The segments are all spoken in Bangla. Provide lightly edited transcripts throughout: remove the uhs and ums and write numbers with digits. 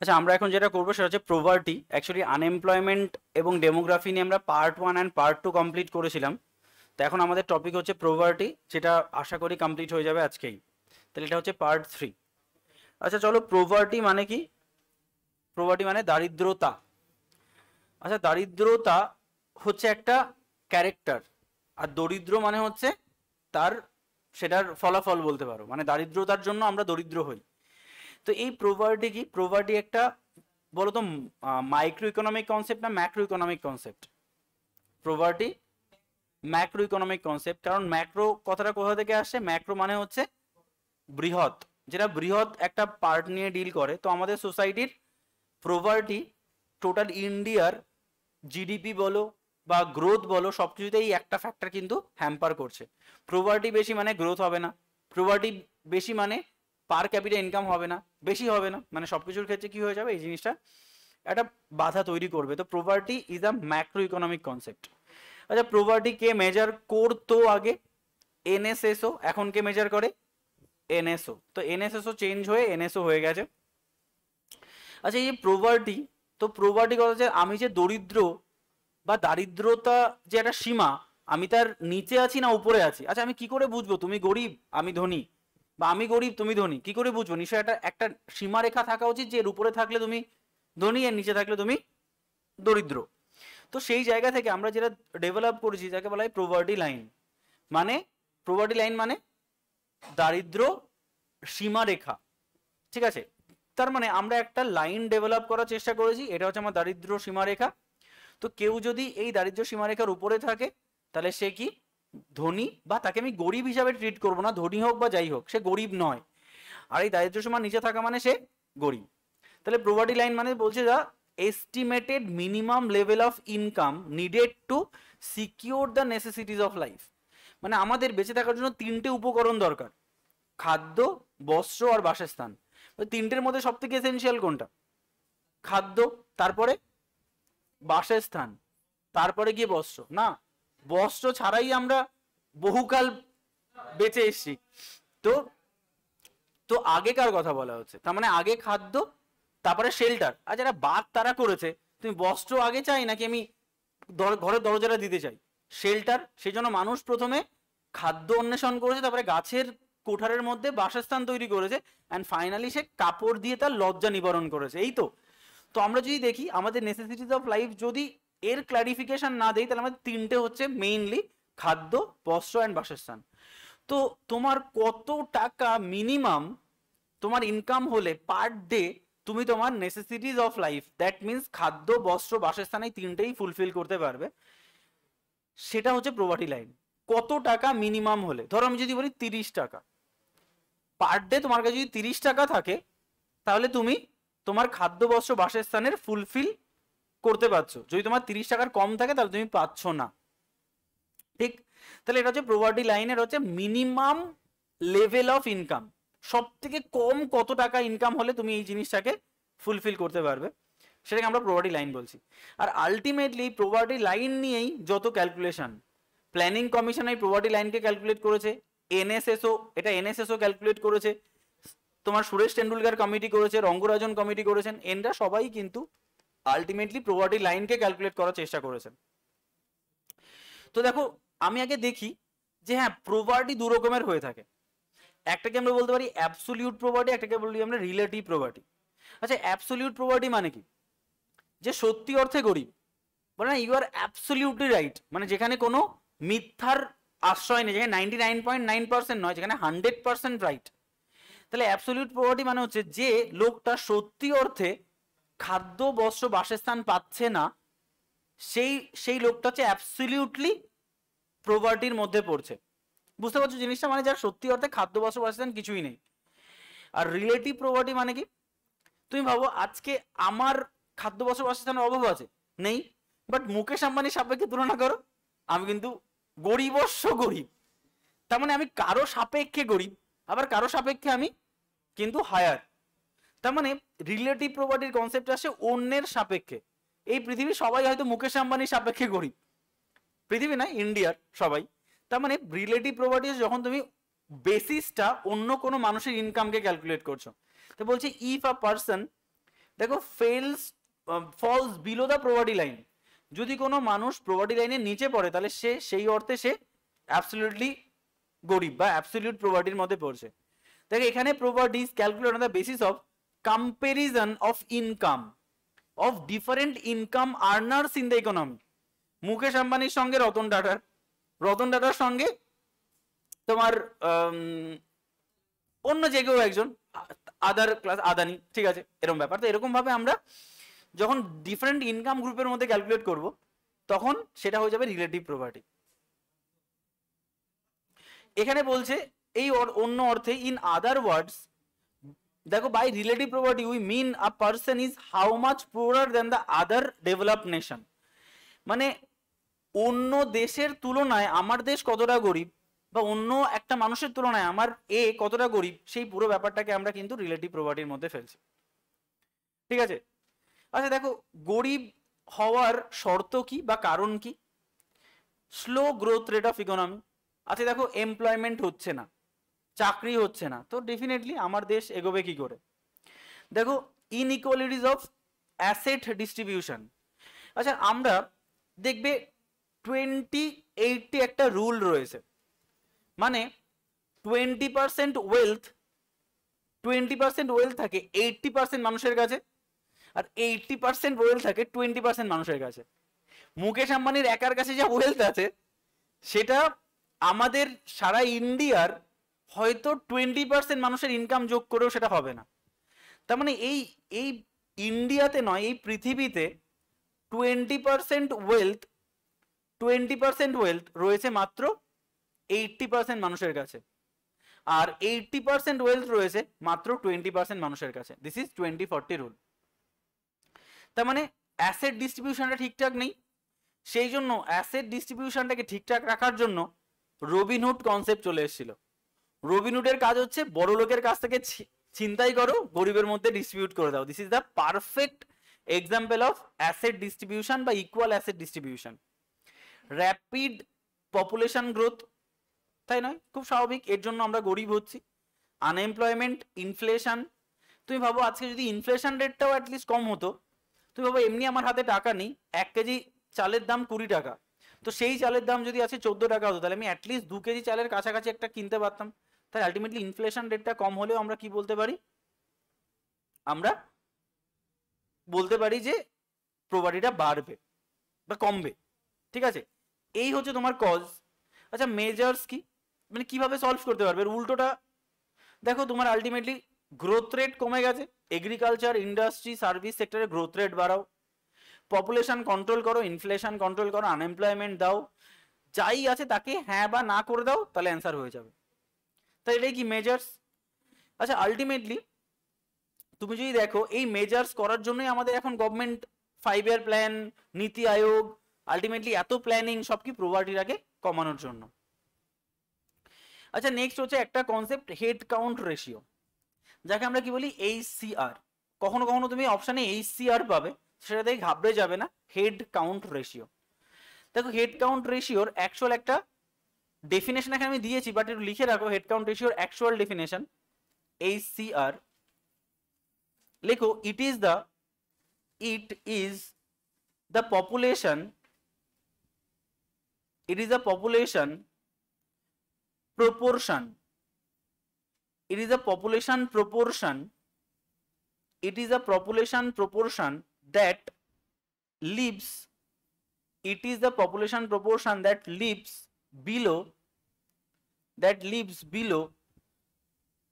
আচ্ছা, আমরা এখন যেটা করবো সেটা হচ্ছে প্রভার্টি। অ্যাকচুয়ালি আনএমপ্লয়মেন্ট এবং ডেমোগ্রাফি নিয়ে আমরা পার্ট 1 অ্যান্ড পার্ট 2 কমপ্লিট করেছিলাম। তো এখন আমাদের টপিক হচ্ছে প্রভার্টি, যেটা আশা করি কমপ্লিট হয়ে যাবে আজকেই। তাহলে এটা হচ্ছে পার্ট 3। আচ্ছা চলো, প্রভার্টি মানে কি? প্রভার্টি মানে দারিদ্রতা। আচ্ছা, দারিদ্রতা হচ্ছে একটা ক্যারেক্টার, আর দরিদ্র মানে হচ্ছে তার সেটার ফলাফল বলতে পারো। মানে দারিদ্রতার জন্য আমরা দরিদ্র হই। তো এই প্রভার্টি কি? প্রভার্টি একটা বলতো মাইক্রো ইকোনমিক কনসেপ্ট না macro economic concept? Poverty macro economic concept. কারণ ম্যাক্রো কথাটা কোথা থেকে আসছে? ম্যাক্রো মানে হচ্ছে বৃহৎ, যেটা বৃহৎ একটা পার্ট নিয়ে ডিল করে। তো আমাদের সোসাইটির প্রভার্টি টোটাল ইন্ডিয়ার জিডিপি বলো বা গ্রোথ বলো, সব কিছুতেই একটা ফ্যাক্টর কিন্তু হ্যাম্পার করছে। প্রভার্টি বেশি মানে গ্রোথ হবে না, প্রভার্টি বেশি মানে পার ক্যাপিটা ইনকাম হবে না, বেশি হবে না, মানে সব কিছুর ক্ষেত্রে কি হয়ে যাবে, এই জিনিসটা একটা বাধা তৈরি করবে। তো poverty is a macro economic concept. আচ্ছা, প্রভার্টি কে মেজার করতো আগে? এনএসএসও। এখন কে মেজার করে? এনএসও। তো এনএসএসও চেঞ্জ হয়ে এনএসও হয়ে গেছে। আচ্ছা, এই যে প্রভার্টি, তো প্রভার্টি কথা হচ্ছে আমি যে দরিদ্র বা দারিদ্রতা যে একটা সীমা, আমি তার নিচে আছি না উপরে আছি। আচ্ছা, আমি কি করে বুঝবো তুমি গরিব আমি ধনী, বা আমি গরিব তুমি ধনী? কি করে বুঝবো? নিশ্চয়ই একটা একটা সীমারেখা থাকা উচিত, যে এর উপরে থাকলে তুমি ধনী, এর নিচে থাকলে তুমি দরিদ্র। তো সেই জায়গা থেকে আমরা যেটা ডেভেলপ করেছি, যাকে বলা হয় প্রভার্টি লাইন। মানে প্রভার্টি লাইন মানে দারিদ্র সীমারেখা, ঠিক আছে? তার মানে আমরা একটা লাইন ডেভেলপ করার চেষ্টা করেছি, এটা হচ্ছে আমার দারিদ্র সীমারেখা। তো কেউ যদি এই দারিদ্র সীমারেখার উপরে থাকে, তাহলে সে কি? ধনী, বা তাকে আমি গরিব হিসাবে ট্রিট করবো না, ধনী হোক বা যাই হোক, সে গরিব নয়। আর এই দারিদ্র সীমার নিচে থাকা মানে সে গরিব। তাহলে প্রভার্টি লাইন মানে বলছে যা estimated minimum level of income needed to secure the necessities of life. মানে আমাদের বেঁচে থাকার জন্য তিনটে উপকরণ দরকার: খাদ্য, বস্ত্র আর বাসস্থান। তিনটের মধ্যে সব থেকে এসেনশিয়াল কোনটা? খাদ্য, তারপরে বাসস্থান, তারপরে গিয়ে বস্ত্র। না, বস্ত্র ছাড়াই আমরা বহুকাল বেঁচে এসছি। তো তো আগেকার কথা বলা হচ্ছে, তার মানে আগে খাদ্য, তারপরে শেল্টার। আর যারা বাদ তারা করেছে, তুমি বস্ত্র আগে চাই নাকি আমি ঘরের দরজাটা দিতে চাই? শেল্টার। সেই জন্য মানুষ প্রথমে খাদ্য অন্বেষণ করেছে, তারপরে গাছের কোঠারের মধ্যে বাসস্থান তৈরি করেছে, অ্যান্ড ফাইনালি সে কাপড় দিয়ে তার লজ্জা নিবারণ করেছে। এই তো। তো আমরা যদি দেখি আমাদের নেসেসিটিস অফ লাইফ যদি এর ক্লারিফিকেশন না দেই, তাহলে আমাদের তিনটে হচ্ছে মেইনলি: খাদ্য, বস্ত্র অ্যান্ড বাসস্থান। তো তোমার কত টাকা মিনিমাম তোমার ইনকাম হলে পার ডে তুমি তোমার necessities of life, that means খাদ্য, বস্ত্র, বাসস্থান, এই তিনটেই ফুলফিল করতে পারবে, সেটা হচ্ছে প্রভার্টি লাইন। কত টাকা মিনিমাম হলে, ধরো আমি যদি বলি 30 টাকা পার ডে, তোমার কাছে যদি 30 টাকা থাকে, তাহলে তুমি তোমার খাদ্য, বস্ত্র, বাসস্থানের ফুলফিল করতে পারছো। যদি তোমার 30 টাকার কম থাকে, তাহলে তুমি পাচ্ছ না। ঠিক? তাহলে এটা হচ্ছে প্রভার্টি লাইনের হচ্ছে মিনিমাম লেভেল অফ ইনকাম। সব থেকে কম কত টাকা ইনকাম হলে তুমি এই জিনিসটাকে ফুলফিল করতে পারবে, সেটাকে আমরা প্রভার্টি লাইন বলছি। আর আলটিমেটলি প্রভার্টি লাইন নিয়েই যত ক্যালকুলেশন, প্ল্যানিং কমিশন এই প্রভার্টি লাইনকে ক্যালকুলেট করেছে, এনএসএসও ক্যালকুলেট করেছে, তোমার সুরেশ টেন্ডুলকার কমিটি করেছে, রঙ্গরাজন কমিটি করেছেন, এনরা সবাই কিন্তু আলটিমেটলি প্রভার্টি লাইনকে ক্যালকুলেট করার চেষ্টা করেছেন। তো দেখো, আমি আগে দেখি যে হ্যাঁ, প্রভার্টি দু রকমের হয়ে থাকে। একটাকে আমরা বলতে পারি অ্যাবসোলিউট প্রভার্টি, একটাকে বলি আমরা রিলেটিভ প্রভার্টি। আচ্ছা, অ্যাবসোলিউট প্রভার্টি মানে কি? যে সত্যি অর্থে গরিব, বলে না ইউ আর অ্যাবসোলিউটলি রাইট, মানে যেখানে কোনো মিথ্যার আশ্রয় নেই, যেখানে 99.9% নয়, যেখানে 100% রাইট। তাহলে অ্যাবসোলিউট প্রভার্টি মানে হচ্ছে যে লোকটা সত্যি অর্থে খাদ্য, বস্ত্র, বাসস্থান পাচ্ছে না, সেই লোকটা হচ্ছে অ্যাবসোলিউটলি প্রভার্টির মধ্যে পড়ছে। বুঝতে পারছো জিনিসটা? মানে যার সত্যি অর্থে খাদ্য, বস্ত্র, বাসস্থান কিছুই নেই। আর রিলেটিভ প্রভার্টি মানে কি? তুমি ভাবো আজকে আমার খাদ্য, বস্ত্র, বাসস্থানের অভাব আছে, নেই, বাট মুকেশ আম্বানির সাপেক্ষে তুলনা করো, আমি কিন্তু গরিবস্য গরিব। তার মানে আমি কারো সাপেক্ষে গরিব, আবার কারো সাপেক্ষে আমি কিন্তু হায়ার। তার মানে রিলেটিভ প্রভার্টির কনসেপ্ট আসে অন্যের সাপেক্ষে। এই পৃথিবীর সবাই হয়তো মুকেশ আম্বানির সাপেক্ষে গরিব, পৃথিবী না ইন্ডিয়ার সবাই। তার মানে রিলেটিভ প্রভার্টি যখন তুমি বেসিসটা অন্য কোনো মানুষের ইনকামকে ক্যালকুলেট করছো। তো বলছি ইফ আ পার্সন দেখো falls below the poverty line, যদি কোনো মানুষ প্রভার্টি লাইনের নিচে পড়ে তাহলে সে সেই অর্থে সে অ্যাবসলিউটলি গরিব বা অ্যাবসলিউট প্রভার্টির মধ্যে পড়ছে। দেখো এখানে poverty is calculated on the basis of comparison of income of different income earners in the economy. Mukesh আম্বানির সঙ্গে রতন টাটার সঙ্গে তোমার অন্য যে কেউ একজন আদার ক্লাস আদানি, ঠিক আছে, এরকম ব্যাপার। তো এরকম ভাবে আমরা যখন ডিফারেন্ট ইনকাম গ্রুপের মধ্যে ক্যালকুলেট করব তখন সেটা হয়ে যাবে রিলেটিভ প্রভার্টি। এখানে বলছে এই অন্য অর্থে, ইন আদার ওয়ার্ডস, দেখো by relative poverty we mean a person is how much poor than the other developed nation. মানে অন্য দেশের তুলনায় আমার দেশ কতটা গরিব, বা অন্য একটা মানুষের তুলনায় আমার এ কতটা গরিব, সেই পুরো ব্যাপারটাকে আমরা কিন্তু রিলেটিভ প্রভার্টির মধ্যে ফেলছি, ঠিক আছে। আচ্ছা দেখো গরিব হওয়ার শর্ত কি বা কারণ কি? Slow growth rate of economy. আচ্ছা দেখো এমপ্লয়মেন্ট হচ্ছে না, চাকরি হচ্ছে না, তো ডেফিনেটলি আমার দেশ এগোবে কি করে? দেখো ইনইকুয়ালিটিস অফ অ্যাসেট ডিস্ট্রিবিউশন। আচ্ছা আমরা দেখবে 20-80 একটা রুল রয়েছে, মানে 20% ওয়েলথ থাকে 80% মানুষের কাছে, আর 80% ওয়েলথ থাকে 20% মানুষের কাছে। মুকেশ আম্বানির একার কাছে যা ওয়েলথ আছে সেটা আমাদের সারা ইন্ডিয়ার হয়তো 20% মানুষের ইনকাম যোগ করেও সেটা হবে না। তার মানে এই ইন্ডিয়াতে নয়, এই পৃথিবীতে 20% ওয়েলথ রয়েছে মাত্র 80% মানুষের কাছে, আর 80% ওয়েলথ রয়েছে মাত্র 20% মানুষের কাছে। This is 20-40 rule. তার মানে অ্যাসেট ডিস্ট্রিবিউশনটা ঠিকঠাক নেই, সেই জন্য অ্যাসেট ডিস্ট্রিবিউশনটাকে ঠিকঠাক রাখার জন্য রবিনহুড কনসেপ্ট চলে এসেছিল। রবিনহুডের কাজ হচ্ছে বড় লোকের কাছ থেকে ছিনতাই করো, গরিবের মধ্যে ডিস্ট্রিবিউট করে দাও। This is the perfect example of asset distribution বা equal asset distribution. Rapid population growth, তাই নয়? খুব স্বাভাবিক, এর জন্য আমরা গরিব হচ্ছি। Unemployment, inflation. তুমি ভাবো আজকে যদি ইনফ্লেশন রেটটাও অ্যাটলিস্ট কম হতো, তুমি ভাবো এমনি আমার হাতে টাকা নেই, 1 কেজি চালের দাম 20 টাকা, তো সেই চালের দাম যদি আছে 14 টাকা হতো, তাহলে আমি অ্যাটলিস্ট 2 কেজি চালের কাছাকাছি একটা কিনতে পারতাম। তাই আলটিমেটলি ইনফ্লেশন রেটটা কম হলেও আমরা কি বলতে পারি? আমরা বলতে পারি যে প্রভার্টিটা বাড়বে বা কমবে, ঠিক আছে। এই হচ্ছে তোমার কজ। আচ্ছা মেজার্স কি, মানে কিভাবে সলভ করতে পারবে? উল্টোটা দেখো, তোমার আলটিমেটলি গ্রোথ রেট কমে গেছে, এগ্রিকালচার, ইন্ডাস্ট্রি, সার্ভিস সেক্টরে গ্রোথ রেট বাড়াও, পপুলেশন কন্ট্রোল করো, ইনফ্লেশন কন্ট্রোল করো, আনএমপ্লয়মেন্ট দাও, যাই আছে তাকে হ্যাঁ বা না করে দাও, তাহলে অ্যান্সার হয়ে যাবে। তাই এটাই কি মেজার্স। আচ্ছা আলটিমেটলি তুমি যদি দেখো এই মেজার্স করার জন্যই আমাদের এখন গভর্নমেন্ট 5 ইয়ার প্ল্যান, নীতি আয়োগ, আলটিমেটলি এত প্ল্যানিং সব কি প্রভার্টিটাকে কমানোর জন্য। আচ্ছা নেক্সট হচ্ছে একটা কনসেপ্ট হেড কাউন্ট রেশিও, যাকে আমরা কি বলি HCR। কখনো কখনো তুমি অপশানে HCR পাবে, সেটা দেখে ঘাবড়ে যাবে না, হেড কাউন্ট রেশিও। দেখো হেড কাউন্ট রেশিওর অ্যাকচুয়াল একটা ডেফিনেশন এখানে আমি দিয়েছি, বাট একটু লিখে রাখো হেড কাউন্ট রেশিওর অ্যাকচুয়াল ডেফিনেশন। HCR লেখো, it is the population proportion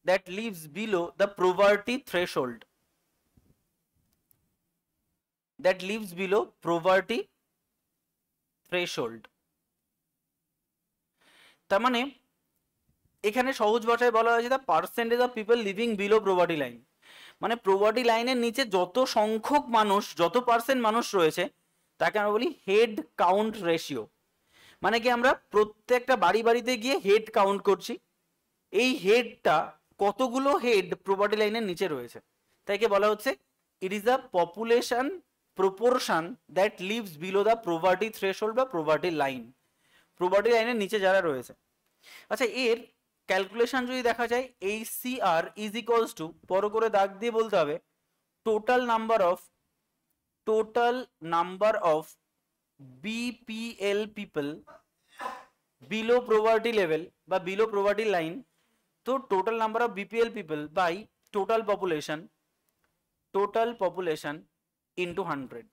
that lives below the poverty threshold, তার মানে এখানে সহজ ভাষায় বলা হয়েছে the percentage of people living below poverty line, মানে প্রভার্টি লাইনের নিচে যত সংখ্যক মানুষ, যত পার্সেন্ট মানুষ রয়েছে তাকে আমরা বলি হেড কাউন্ট রেশিও। মানে কি আমরা প্রত্যেকটা বাড়িতে গিয়ে হেড কাউন্ট করছি, এই হেডটা কতগুলো হেড প্রভার্টি লাইনের নিচে রয়েছে, তাই কে বলা হচ্ছে ইট is the population proportion that lives below the poverty threshold বা প্রভার্টি লাইন, প্রভার্টি লাইনের নিচে যারা রয়েছে। আচ্ছা এর ক্যালকুলেশন যদি দেখা যায়, HCR ইজ ইকুয়ালস টু, বড় করে দাগ দিয়ে বলতে হবে, total number of BPL people below poverty level বা below poverty line, তো total number of BPL people by total population into 100,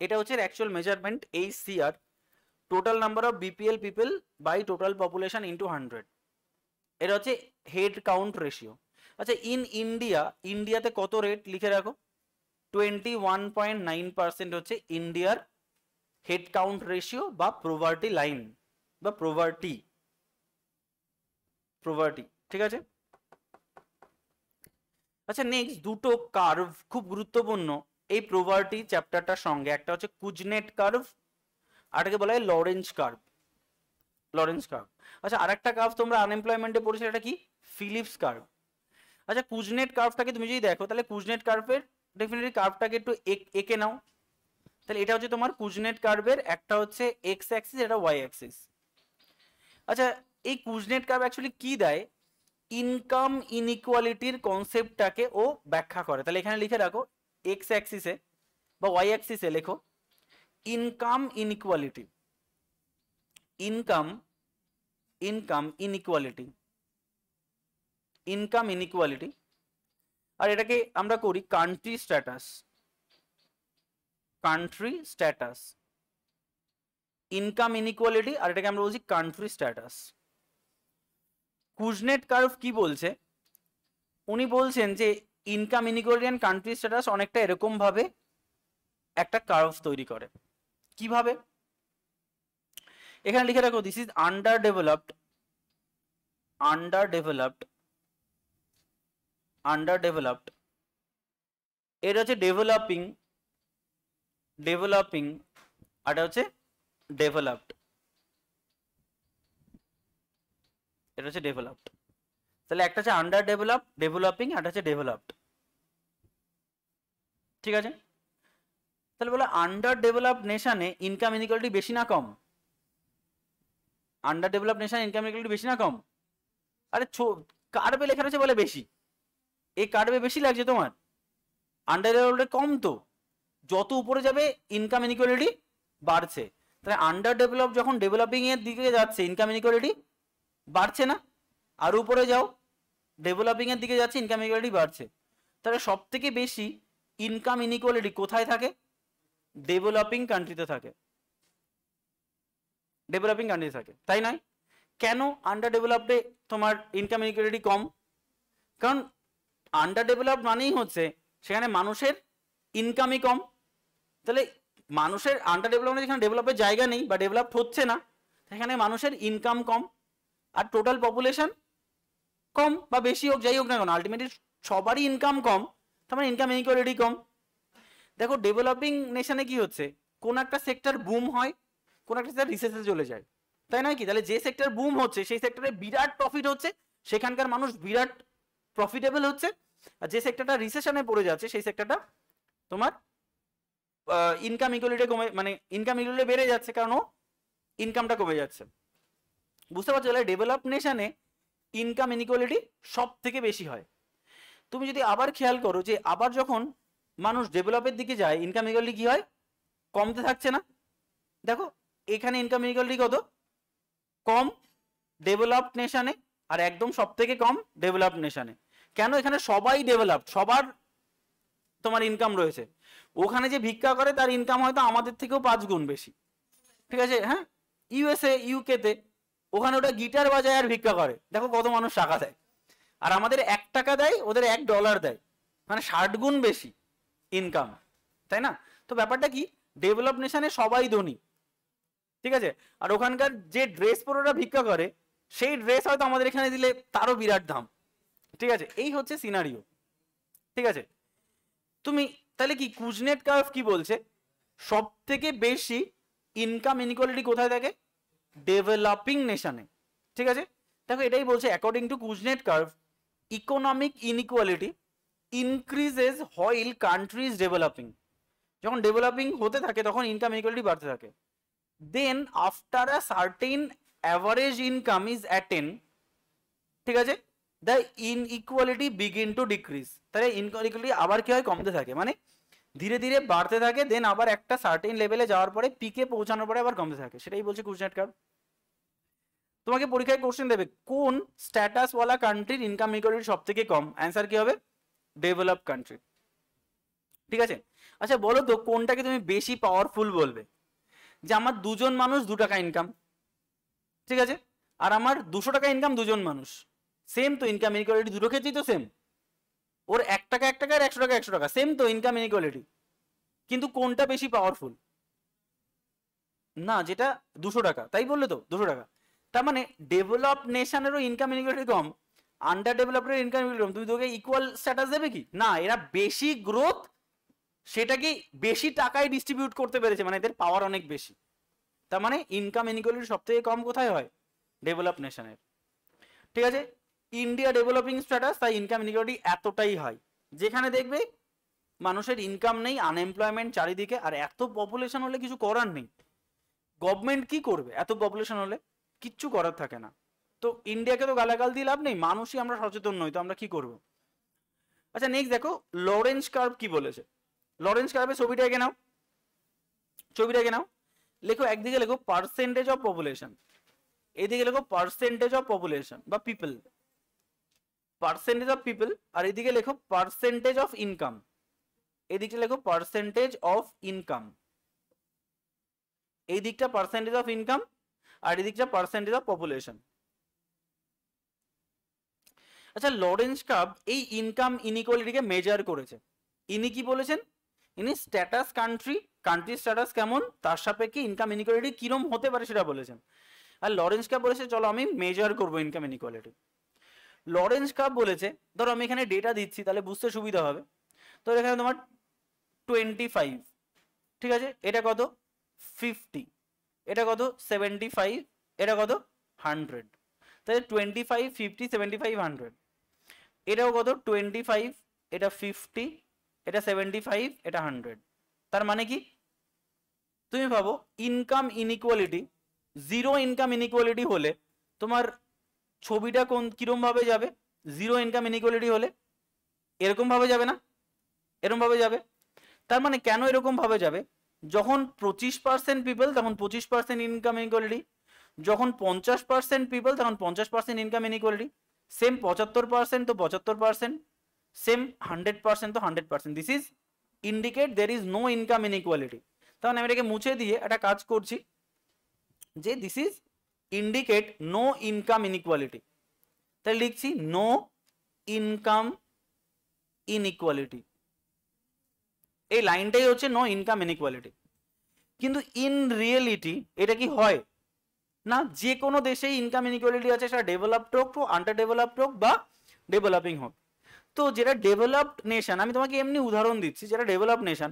এটা হচ্ছে actual measurement HCR, total number of BPL people by total population into 100, এটা হচ্ছে হেড কাউন্ট রেশিও। আচ্ছা, ইন্ডিয়াতে কত রেট লিখে রাখো, 21.9% হচ্ছে ইন্ডিয়ার হেড কাউন্ট রেশিও বা প্রভার্টি লাইন বা প্রভার্টি, ঠিক আছে। আচ্ছা, নেক্সট দুটো কার্ভ খুব গুরুত্বপূর্ণ এই প্রভার্টি চ্যাপ্টারটার সঙ্গে, একটা হচ্ছে কুজনেট কার্ভ, আরেকটাকে বলা হয় লরেঞ্জ কার্ভ। আচ্ছা, আরেকটা কার্ভ তোমরা আনএমপ্লয়মেন্টে পড়েছো, এটা কি ফিলিপস কার্ভ। আচ্ছা, কুজনেট কার্ভটাকে তুমি যদি দেখো তাহলে কুজনেট কার্ভের ডেফিনেটলি কার্ভটাকে একটু এঁকে নাও, তাহলে এটা হচ্ছে তোমার কুজনেট কার্ভের একটা হচ্ছে এক্স অ্যাক্সিস, এটা ওয়াই অ্যাক্সিস। আচ্ছা, এই কুজনেট কার্ভ অ্যাকচুয়ালি কি দেয়, ইনকাম ইনইকুয়ালিটির কনসেপ্টটাকে ও ব্যাখ্যা করে। তাহলে এখানে লিখে রাখো এক্স অ্যাক্সিসে বা ওয়াই অ্যাক্সিসে লেখো ইনকাম ইনইকুয়ালিটি, ইনকাম ইনইকুয়ালিটি, আর এটাকে আমরা করি কান্ট্রি স্ট্যাটাস, ইনকাম ইনইকুয়ালিটি, আর এটাকে আমরা বলছি কান্ট্রি স্ট্যাটাস। কুজনেট কার্ভ কি বলছে, উনি বলছেন যে income inequality and country status অনেকটা এরকম ভাবে একটা কার্ভ তৈরি করে। কিভাবে, এখানে লিখে রাখো দিস ইজ আন্ডার ডেভেলপড, এটা হচ্ছে ডেভেলপিং, আর এটা হচ্ছে ডেভেলপড, তাহলে একটা হচ্ছে আন্ডার ডেভেলপিং, আর হচ্ছে ডেভেলপড, ঠিক আছে। তাহলে বলো আন্ডার ডেভেলপড নেশনে ইনকাম ইনইকুয়ালিটি বেশি না কম? আন্ডার ডেভেলপড নেশনে ইনকাম ইনইকুয়ালিটি বেশি না কম? আরে কার্ভে লেখা রয়েছে বলে বেশি, এই কার্ভে বেশি লাগছে তোমার, আন্ডার ডেভেলপডে কম। তো যত উপরে যাবে ইনকাম ইনইকুয়ালিটি বাড়ছে, তাহলে আন্ডার ডেভেলপ যখন ডেভেলপিং এর দিকে যাচ্ছে ইনকাম ইনইকুয়ালিটি বাড়ছে না, আর উপরে যাও ডেভেলপিং এর দিকে যাচ্ছে ইনকাম ইনইকুয়ালিটি বাড়ছে। তাহলে সব থেকে বেশি ইনকাম ইনইকুয়ালিটি কোথায় থাকে? ডেভেলপিং কান্ট্রিতে থাকে, তাই নয়? কেন আন্ডার ডেভেলপডে তোমার ইনকাম ইনইকুয়ালিটি কম? কারণ আন্ডার ডেভেলপড মানেই হচ্ছে সেখানে মানুষের ইনকামই কম। তাহলে মানুষের আন্ডার ডেভেলপমেন্ট যেখানে ডেভেলপের জায়গা নেই বা ডেভেলপড হচ্ছে না, সেখানে মানুষের ইনকাম কম আর টোটাল পপুলেশন কম বা বেশি হোক যাই হোক না কেন, আলটিমেটলি সবারই ইনকাম কম, তার মানে ইনকাম ইনইকুয়ালিটি কম। দেখো ডেভেলপিং নেশনে কি হচ্ছে, কোন একটা সেক্টর বুম হয়, কোন একটা সেক্টর রিসেসে চলে যায়, তাই নয় কি? তাহলে যে সেক্টর বুম হচ্ছে সেই সেক্টরে বিরাট প্রফিট হচ্ছে, সেখানকার মানুষ বিরাট প্রফিটেবল হচ্ছে, আর যে সেক্টরটা রিসেশনে পড়ে যাচ্ছে সেই সেক্টরটা তোমার ইনকাম ইকুয়ালিটি কমে, মানে ইনকাম ইকুয়ালিটি বেড়ে যাচ্ছে কারণ ইনকামটা কমে যাচ্ছে। বুঝতে পারছো? তাহলে ডেভেলপ নেশনে ইনকাম ইনইকুয়ালিটি সব থেকে বেশি হয়। তুমি যদি আবার খেয়াল করো যে আবার যখন মানুষ ডেভেলপের দিকে যায় ইনকাম ইনইকুয়ালিটি কি হয়? কমতে থাকছে না? দেখো এখানে ইনকাম ইনইকুয়ালিটি কত কম ডেভেলপড নেশনে, আর একদম সব থেকে কম ডেভেলপড নেশনে। কেন? এখানে সবাই ডেভেলপড, সবার তোমার ইনকাম রয়েছে। ওখানে যে ভিক্ষা করে তার ইনকাম হয়তো আমাদের থেকেও 5 গুণ বেশি, ঠিক আছে? হ্যাঁ, ইউএসএ ইউকেতে ওখানে ওটা গিটার বাজায় আর ভিক্ষা করে, দেখো কত মানুষ টাকা দেয়, আর আমাদের 1 টাকা দেয়, ওদের $1 দেয়, মানে 60 গুণ বেশি ইনকাম, তাই না? তো ব্যাপারটা কি, ডেভেলপ নেশনে সবাই ধনী, ঠিক আছে, আর ওখানকার যে ড্রেস পরে ওরা ভিক্ষা করে সেই ড্রেস হয়তো আমাদের এখানে দিলে তারও বিরাট দাম, ঠিক আছে? এই হচ্ছে সিনারিও, ঠিক আছে? তুমি তাহলে কি কুজনেট কার্ভ কি বলছে, সব থেকে বেশি ইনকাম ইনইকুয়ালিটি কোথায় থাকে? ডেভেলপিং নেশনে, ঠিক আছে? দেখো এটাই বলছে according to Kuznets curve economic inequality increases while country is developing. যখন ডেভেলপিং হতে থাকে তখন ইনকাম ইনইকুয়ালিটি বাড়তে থাকে। Then after a certain average income is attained, ঠিক আছে, the inequality begin to decrease. তাহলে ইনইকুয়ালিটি আবার কি হয়, কমতে থাকে, মানে ধীরে ধীরে বাড়তে থাকে, দেন আবার একটা সার্টেন লেভেলে যাওয়ার পরে পিকে পৌঁছানোর পরে আবার কমতে থাকে, সেটাই বলছে ক্রুসেন্ট কার্ভ। তোমাকে পরীক্ষায় কোশ্চেন দেবে কোন স্ট্যাটাস ওয়ালা কান্ট্রির ইনকাম ইনইকুয়ালিটি সব থেকে কম, অ্যান্সার কি হবে, ডেভেলপড কান্ট্রি। ঠিক আছে, আচ্ছা বলো তো কোনটাকে তুমি বেশি পাওয়ারফুল বলবে, যে আমার দুজন মানুষ 2 টাকা ইনকাম, ঠিক আছে, আর আমার 200 টাকা ইনকাম দুজন মানুষ, সেম তো ইনকাম ইনইকুয়ালিটি, দুটো ক্ষেত্রেই তো সেম, ওর 1 টাকা 1 টাকা আর 100 টাকা 100 টাকা, সেম তো ইনকাম ইনইকুয়ালিটি, কিন্তু কোনটা বেশি পাওয়ারফুল, না যেটা 200 টাকা, তাই বললে তো 200 টাকা, তার মানে ডেভেলপড নেশনেরও ইনকাম ইনইকুয়ালিটি কম, আন্ডার ডেভেলপডের ইনকাম ইনইকুয়ালিটি কম, তুমি তোকে ইকুয়াল স্ট্যাটাস দেবে কি না, এরা বেশি গ্রোথ সেটাকে বেশি টাকায় ডিস্ট্রিবিউট করতে পেরেছে, মানে এদের পাওয়ার অনেক বেশি, তার মানে ইনকাম ইনইকুয়ালিটি সব থেকে কম কোথায় হয়, ডেভেলপ নেশনের। ঠিক আছে, ইন্ডিয়া ডেভেলপিং স্ট্যাটাস, তাই ইনকাম ইনইকুয়ালিটি এতটাই হয়, যেখানে দেখবে মানুষের ইনকাম নেই, আনএমপ্লয়মেন্ট চারিদিকে, আর এত পপুলেশন হলে কিছু করার নেই, গভর্নমেন্ট কি করবে, এত পপুলেশন হলে কিচ্ছু করার থাকে না। তো ইন্ডিয়াকে তো গালাগাল দিয়ে লাভ নেই, মানুষই আমরা সচেতন নই, তো আমরা কি করব। আচ্ছা নেক্সট দেখো লরেন্স কার্ভ কি বলেছে, লরেন্স কার্ভের ছবিটা এঁকে নাও, ছবিটা এঁকে নাও, লেখো একদিকে লেখো পার্সেন্টেজ অফ পপুলেশন, এদিকে লেখো পার্সেন্টেজ অফ পপুলেশন বা পিপল, পার্সেন্টেজ অফ পিপল, আর এদিকে লেখো পার্সেন্টেজ অফ ইনকাম, এদিকে লেখো পার্সেন্টেজ অফ ইনকাম, এই দিকটা পার্সেন্টেজ অফ ইনকাম আর এই দিকটা পার্সেন্টেজ অফ পপুলেশন। আচ্ছা লরেন্স কার্ভ এই ইনকাম ইনইকুয়ালিটিকে মেজার করেছে, ইনি কি বলেছেন, ইনি স্ট্যাটাস কান্ট্রি স্ট্যাটাস কেমন তার সাপেক্ষে ইনকাম ইনইকুয়ালিটি কিরম হতে পারে সেটা বলেছেন, আর লরেন্স কার্ভ বলেছে চলো আমি মেজার করবো ইনকাম ইনইকুয়ালিটি। লরেন্স কার্ভ বলেছে, ধরো আমি এখানে ডেটা দিচ্ছি তাহলে বুঝতে সুবিধা হবে, তো এখানে তোমার 25, ঠিক আছে, এটা কত 50, এটা কত 75, এটা কত 100, তাহলে 25 50 75 100, এটাও কত 25, এটা 50, এটা 75, এটা 100, তার মানে কি তুমি ভাবো income inequality, zero income inequality হলে তোমার ছবিটা কোন কিরম ভাবে যাবে, জিরো ইনকাম ইনইকুয়ালিটি হলে এরকম ভাবে যাবে না, এরকম ভাবে যাবে, তার মানে কেন এরকম ভাবে যাবে, যখন 25% পিপল তখন 25% ইনকাম ইনইকুয়ালিটি, যখন 50% পিপল তখন 50% ইনকাম ইনইকুয়ালিটি, সেম 75% তো 75%, সেম 100% তো 100%, this is indicate there is no income inequality. তখন আমি এটাকে মুছে দিয়ে একটা কাজ করছি যে this is indicate no income inequality, তাই লিখছি নো ইনকাম ইনইকুয়ালিটি, এই লাইনটাই হচ্ছে নো ইনকাম ইনইকুয়ালিটি। কিন্তু ইন রিয়েলিটি এটা কি হয় না, যে কোনো দেশেই ইনকাম ইনইকুয়ালিটি আছে, সেটা ডেভেলপড হোক, আন্ডার ডেভেলপড হোক বা ডেভেলপিং হোক। তো যেটা ডেভেলপড নেশন, আমি তোমাকে এমনি উদাহরণ দিচ্ছি, যেটা ডেভেলপড নেশন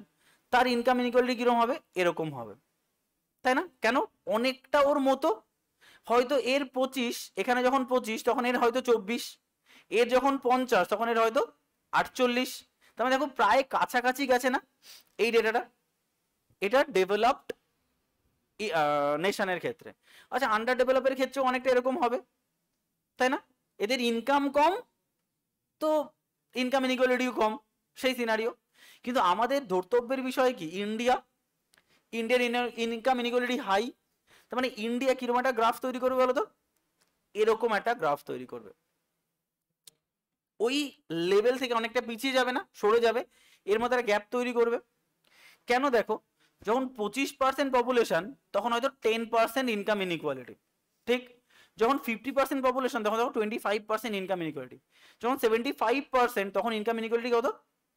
তার ইনকাম ইনইকুয়ালিটি কিরকম হবে, এরকম হবে, তাই না, কেন অনেকটা ওর মতো, হয়তো এর 25, এখানে যখন 25 তখন এর হয়তো 24, এর যখন 50 তখন এর হয়তো 48, তার মানে দেখো প্রায় কাছাকাছি গেছে না এই ডেটাটা, এটা ডেভেলপড নেশনের ক্ষেত্রে। আচ্ছা আন্ডার ডেভেলপের ক্ষেত্রেও অনেকটা এরকম হবে, তাই না, এদের ইনকাম কম তো ইনকাম ইনইকুয়ালিটিও কম, সেই সিনারিও। কিন্তু আমাদের ধর্তব্যের বিষয় কি, ইন্ডিয়ার ইনকাম ইনইকুয়ালিটি হাই, তার মানে ইন্ডিয়া কিরকম একটা গ্রাফ তৈরি করবে বলো তো, এরকম একটা গ্রাফ তৈরি করবে, ওই লেভেল থেকে অনেকটা পিছিয়ে যাবে না, সরে যাবে, এর মধ্যে একটা গ্যাপ তৈরি করবে। কেন দেখো, যখন 25% পপুলেশন তখন হয়তো 10% ইনকাম ইনইকুয়ালিটি, ঠিক, যখন 50% পপুলেশন তখন 25% ইনকাম ইনইকুয়ালিটি, যখন 75% তখন ইনকাম ইনইকুয়ালিটি কত,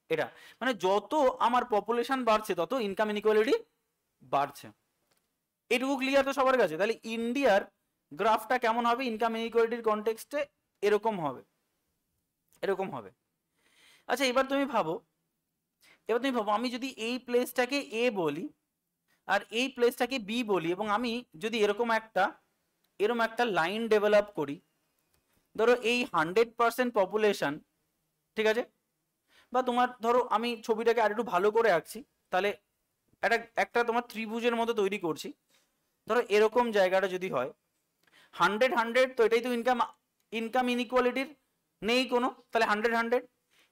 এটা মানে যত আমার পপুলেশন বাড়ছে তত ইনকাম ইনইকুয়ালিটি বাড়ছে। এটুকু ক্লিয়ার তো সবার কাছে, তাহলে ইন্ডিয়ার গ্রাফটা কেমন হবে ইনকাম ইনইকুয়ালিটির কনটেক্সটে, এরকম হবে, এরকম হবে। আচ্ছা এবার তুমি ভাবো, আমি যদি এই প্লেসটাকে এ বলি আর এই প্লেসটাকে বি বলি, এবং আমি যদি এরকম একটা লাইন ডেভেলপ করি, ধরো এই 100% পপুলেশন, ঠিক আছে, বা তোমার ধরো আমি ছবিটাকে আর একটু ভালো করে আঁকছি, তাহলে একটা তোমার ত্রিভুজের মতো তৈরি করছি, ধরো এরকম জায়গাটা যদি হয় 100 100, তো এটাই তো ইনকাম ইনইকুয়ালিটির নেই কোনো, তাহলে 100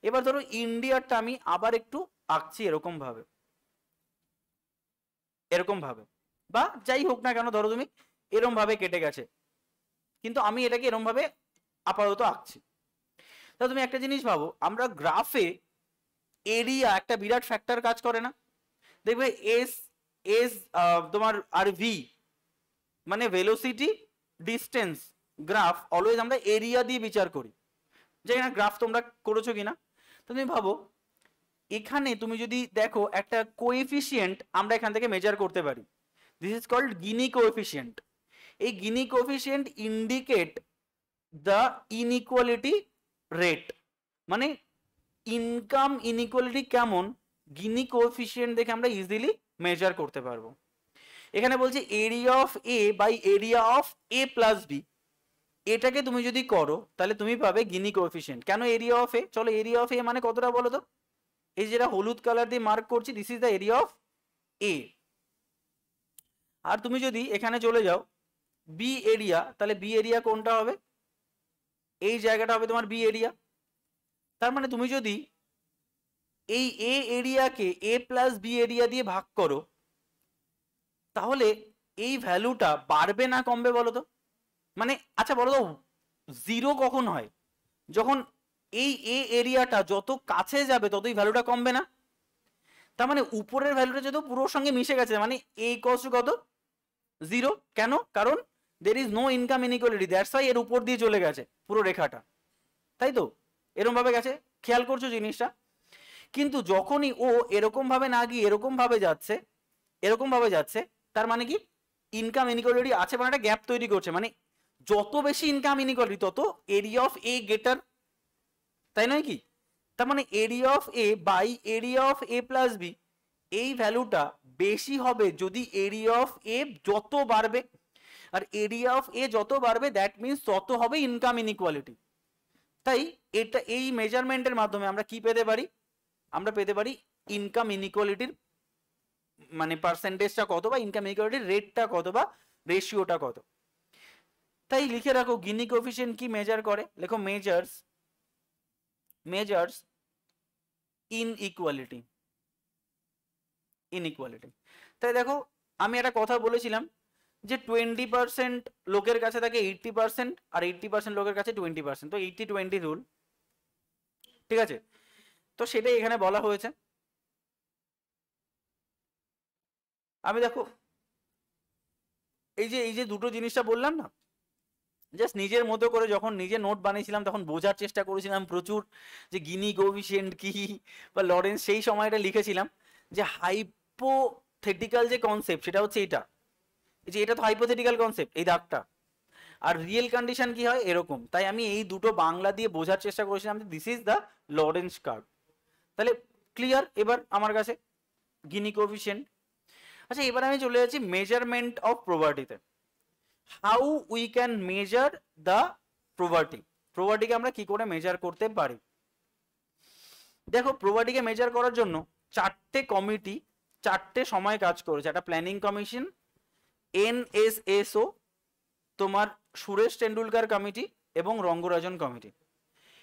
এবার ধরো ইন্ডিয়ারটা আমি আবার একটু আঁকছি এরকম ভাবে, এরকম ভাবে, বা যাই হোক না কেন ধরো তুমি এরকম ভাবে কেটে গেছে, কিন্তু আমি এটাকে এরকম ভাবে আপাতত আঁকছি। তা তুমি একটা জিনিস ভাবো, আমরা গ্রাফে এরিয়া একটা বিরাট ফ্যাক্টর কাজ করে না? দেখবে এস এস তোমার আর ভি মানে ভেলোসিটি ডিস্টেন্স গ্রাফ অলওয়েজ আমরা এরিয়া দিয়ে বিচার করি, যেখানে গ্রাফ তোমরা করেছো কিনা। তো তুমি ভাবো এখানে তুমি যদি দেখো একটা কোএফিসিয়েন্ট আমরা এখান থেকে মেজার করতে পারি, this is called Gini coefficient. এই Gini coefficient indicate the inequality rate, মানে ইনকাম ইনইকুয়ালিটি কেমন গিনি কোএফিসিয়েন্ট দেখে আমরা ইজিলি মেজার করতে পারবো। এখানে বলছে area of A by area of A plus B, এটাকে তুমি যদি করো তাহলে তুমি পাবে গিনি কোএফিসিয়েন্ট। কেন এরিয়া অফ এ? চলো এরিয়া অফ এ মানে কতটা বলো তো, এই যেটা হলুদ কালার দিয়ে মার্ক করছি this is the area of A. আর তুমি যদি এখানে চলে যাও বি এরিয়া, তাহলে বি এরিয়া কোনটা হবে? এই জায়গাটা হবে তোমার বি এরিয়া। তার মানে তুমি যদি এই এ এরিয়াকে এ প্লাস বি এরিয়া দিয়ে ভাগ করো তাহলে এই ভ্যালুটা বাড়বে না কমবে বলো তো? মানে আচ্ছা বলো তো জিরো কখন হয়? যখন এই এ এরিয়াটা যত কাছে যাবে ততই ভ্যালুটা কমবে না? তার মানে উপরের ভ্যালুটা যত পুরোর সঙ্গে মিশে গেছে, মানে এ ইকুয়ালস টু কত? জিরো। কেন? কারণ there is no income inequality, that's why এর উপর দিয়ে চলে গেছে পুরো রেখাটা, তাই তো? এরকম ভাবে গেছে, খেয়াল করছো জিনিসটা? কিন্তু যখনই ও এরকম ভাবে না গিয়ে এরকম ভাবে যাচ্ছে, এরকম ভাবে যাচ্ছে, তার মানে কি ইনকাম ইনইকুয়ালিটি আছে, মানে একটা গ্যাপ তৈরি করছে, মানে যত বেশি ইনকাম ইনইকুয়ালিটি তত এরিয়া অফ এ গ্রেটার, তাই নয় কি? তার মানে area of A by area of A plus B এই ভ্যালুটা বেশি হবে যদি এরিয়া অফ এ যত বাড়বে, আর এরিয়া অফ এ যত বাড়বে দ্যাট মিনস তত হবে ইনকাম ইনইকুয়ালিটি। তাই এটা এই মেজারমেন্টের মাধ্যমে আমরা কি পেতে পারি? আমরা পেতে পারি ইনকাম ইনইকুয়ালিটির মানে পার্সেন্টেজটা কত, বা ইনকাম ইনইকুয়ালিটির রেটটা কত, বা রেশিওটা কত। তাই লিখে রাখো গিনি কোএফিসিয়েন্ট কি মেজার করে, লেখো মেজার্স ইনইকুয়ালিটি। তাই দেখো আমি একটা কথা বলেছিলাম যে 20% লোকের কাছে থাকে 80% আর 80% লোকের কাছে 20%, তো 80-20 রুল, ঠিক আছে? তো সেটাই এখানে বলা হয়েছে। আমি দেখো এই যে দুটো জিনিসটা বললাম না, জাস্ট নিজের মতো করে যখন নিজে নোট বানিয়েছিলাম তখন বোঝার চেষ্টা করেছিলাম প্রচুর যে গিনি কোএফিসিয়েন্ট কি বা লরেন্স, সেই সময়টা লিখেছিলাম যে হাইপোথেটিক্যাল যে কনসেপ্ট সেটা হচ্ছে এটা, যে এটা তো হাইপোথেটিক্যাল কনসেপ্ট এই দাগটা, আর রিয়েল কন্ডিশন কি হয় এরকম। তাই আমি এই দুটো বাংলা দিয়ে বোঝার চেষ্টা করেছিলাম যে this is the Lawrence curve. তাহলে ক্লিয়ার এবার আমার কাছে গিনি কোএফিসিয়েন্ট। আচ্ছা এবার আমি চলে যাচ্ছি মেজারমেন্ট অফ প্রবার্টিতে। How we can measure the poverty, প্রবার্টিকে আমরা কি করে মেজার করতে পারি? দেখো প্রবার্টিকে মেজার করার জন্য চারটে কমিটি চারটে সময় কাজ করেছে, একটা প্ল্যানিং কমিশন, এনএসএসও, তোমার সুরেশ টেন্ডুলকার কমিটি এবং রঙ্গরাজন কমিটি।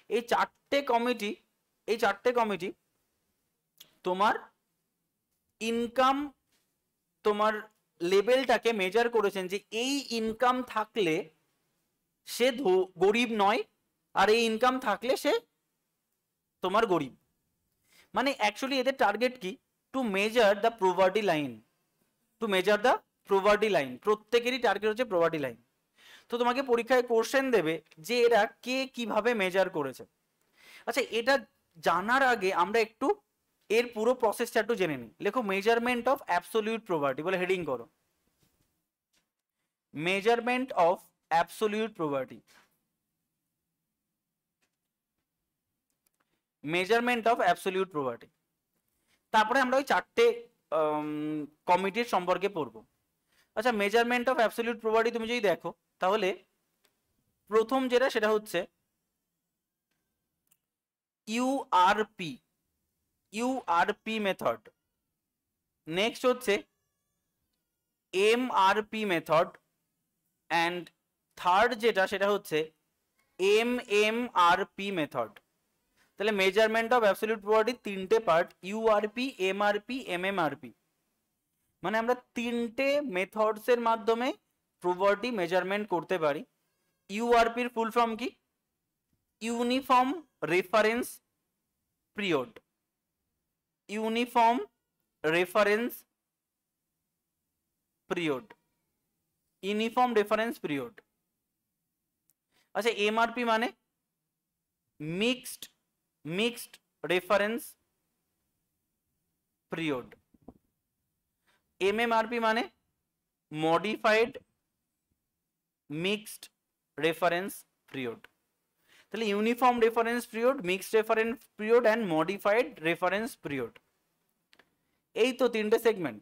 এই চারটে কমিটি তোমার ইনকাম তোমার লেভেলটাকে মেজার করেছেন যে এই ইনকাম থাকলে সে গরিব নয়, আর এই ইনকাম থাকলে সে তোমার গরিব। মানে অ্যাকচুয়ালি এদের টার্গেট কি? To measure the poverty line, প্রত্যেকেরই টার্গেট হচ্ছে প্রভার্টি লাইন। তো তোমাকে পরীক্ষায় কোশ্চেন দেবে যে এরা কে কিভাবে মেজার করেছে। আচ্ছা এটা জানার আগে আমরা একটু এর পুরো প্রসেসটা একটু জেনে নিই। লেখো মেজারমেন্ট অফ অ্যাবসলিউট প্রভার্টি বলে হেডিং করো, measurement of absolute poverty, measurement of absolute poverty. তারপরে আমরা ওই চারটে কমিটির সম্পর্কে পড়বো। আচ্ছা মেজারমেন্ট অফ অ্যাবসলিউট প্রভার্টি তুমি যদি দেখো তাহলে প্রথম যেটা সেটা হচ্ছে ইউআরপি মেথড, নেক্সট হচ্ছে এমআরপি মেথড, অ্যান্ড থার্ড যেটা সেটা হচ্ছে MMRP মেথড। তাহলে মেজারমেন্ট অফ অ্যাবসলিউট প্রপার্টি তিনটে পার্ট, ইউআরপি, এমআরপি, এমএমআরপি। মানে আমরা তিনটে মেথডস এর মাধ্যমে প্রপার্টি মেজারমেন্ট করতে পারি। ইউআরপির ফুল ফর্ম কি? Uniform reference period. Uniform reference period, uniform reference period. আচ্ছা, এমআরপি মানে মিক্সড রেফারেন্স পিরিয়ড। এমএমআরপি মানে মডিফাইড মিক্সড রেফারেন্স পিরিয়ড। তাহলে uniform reference period, mixed reference period and modified reference period, এই তো তিনটে সেগমেন্ট,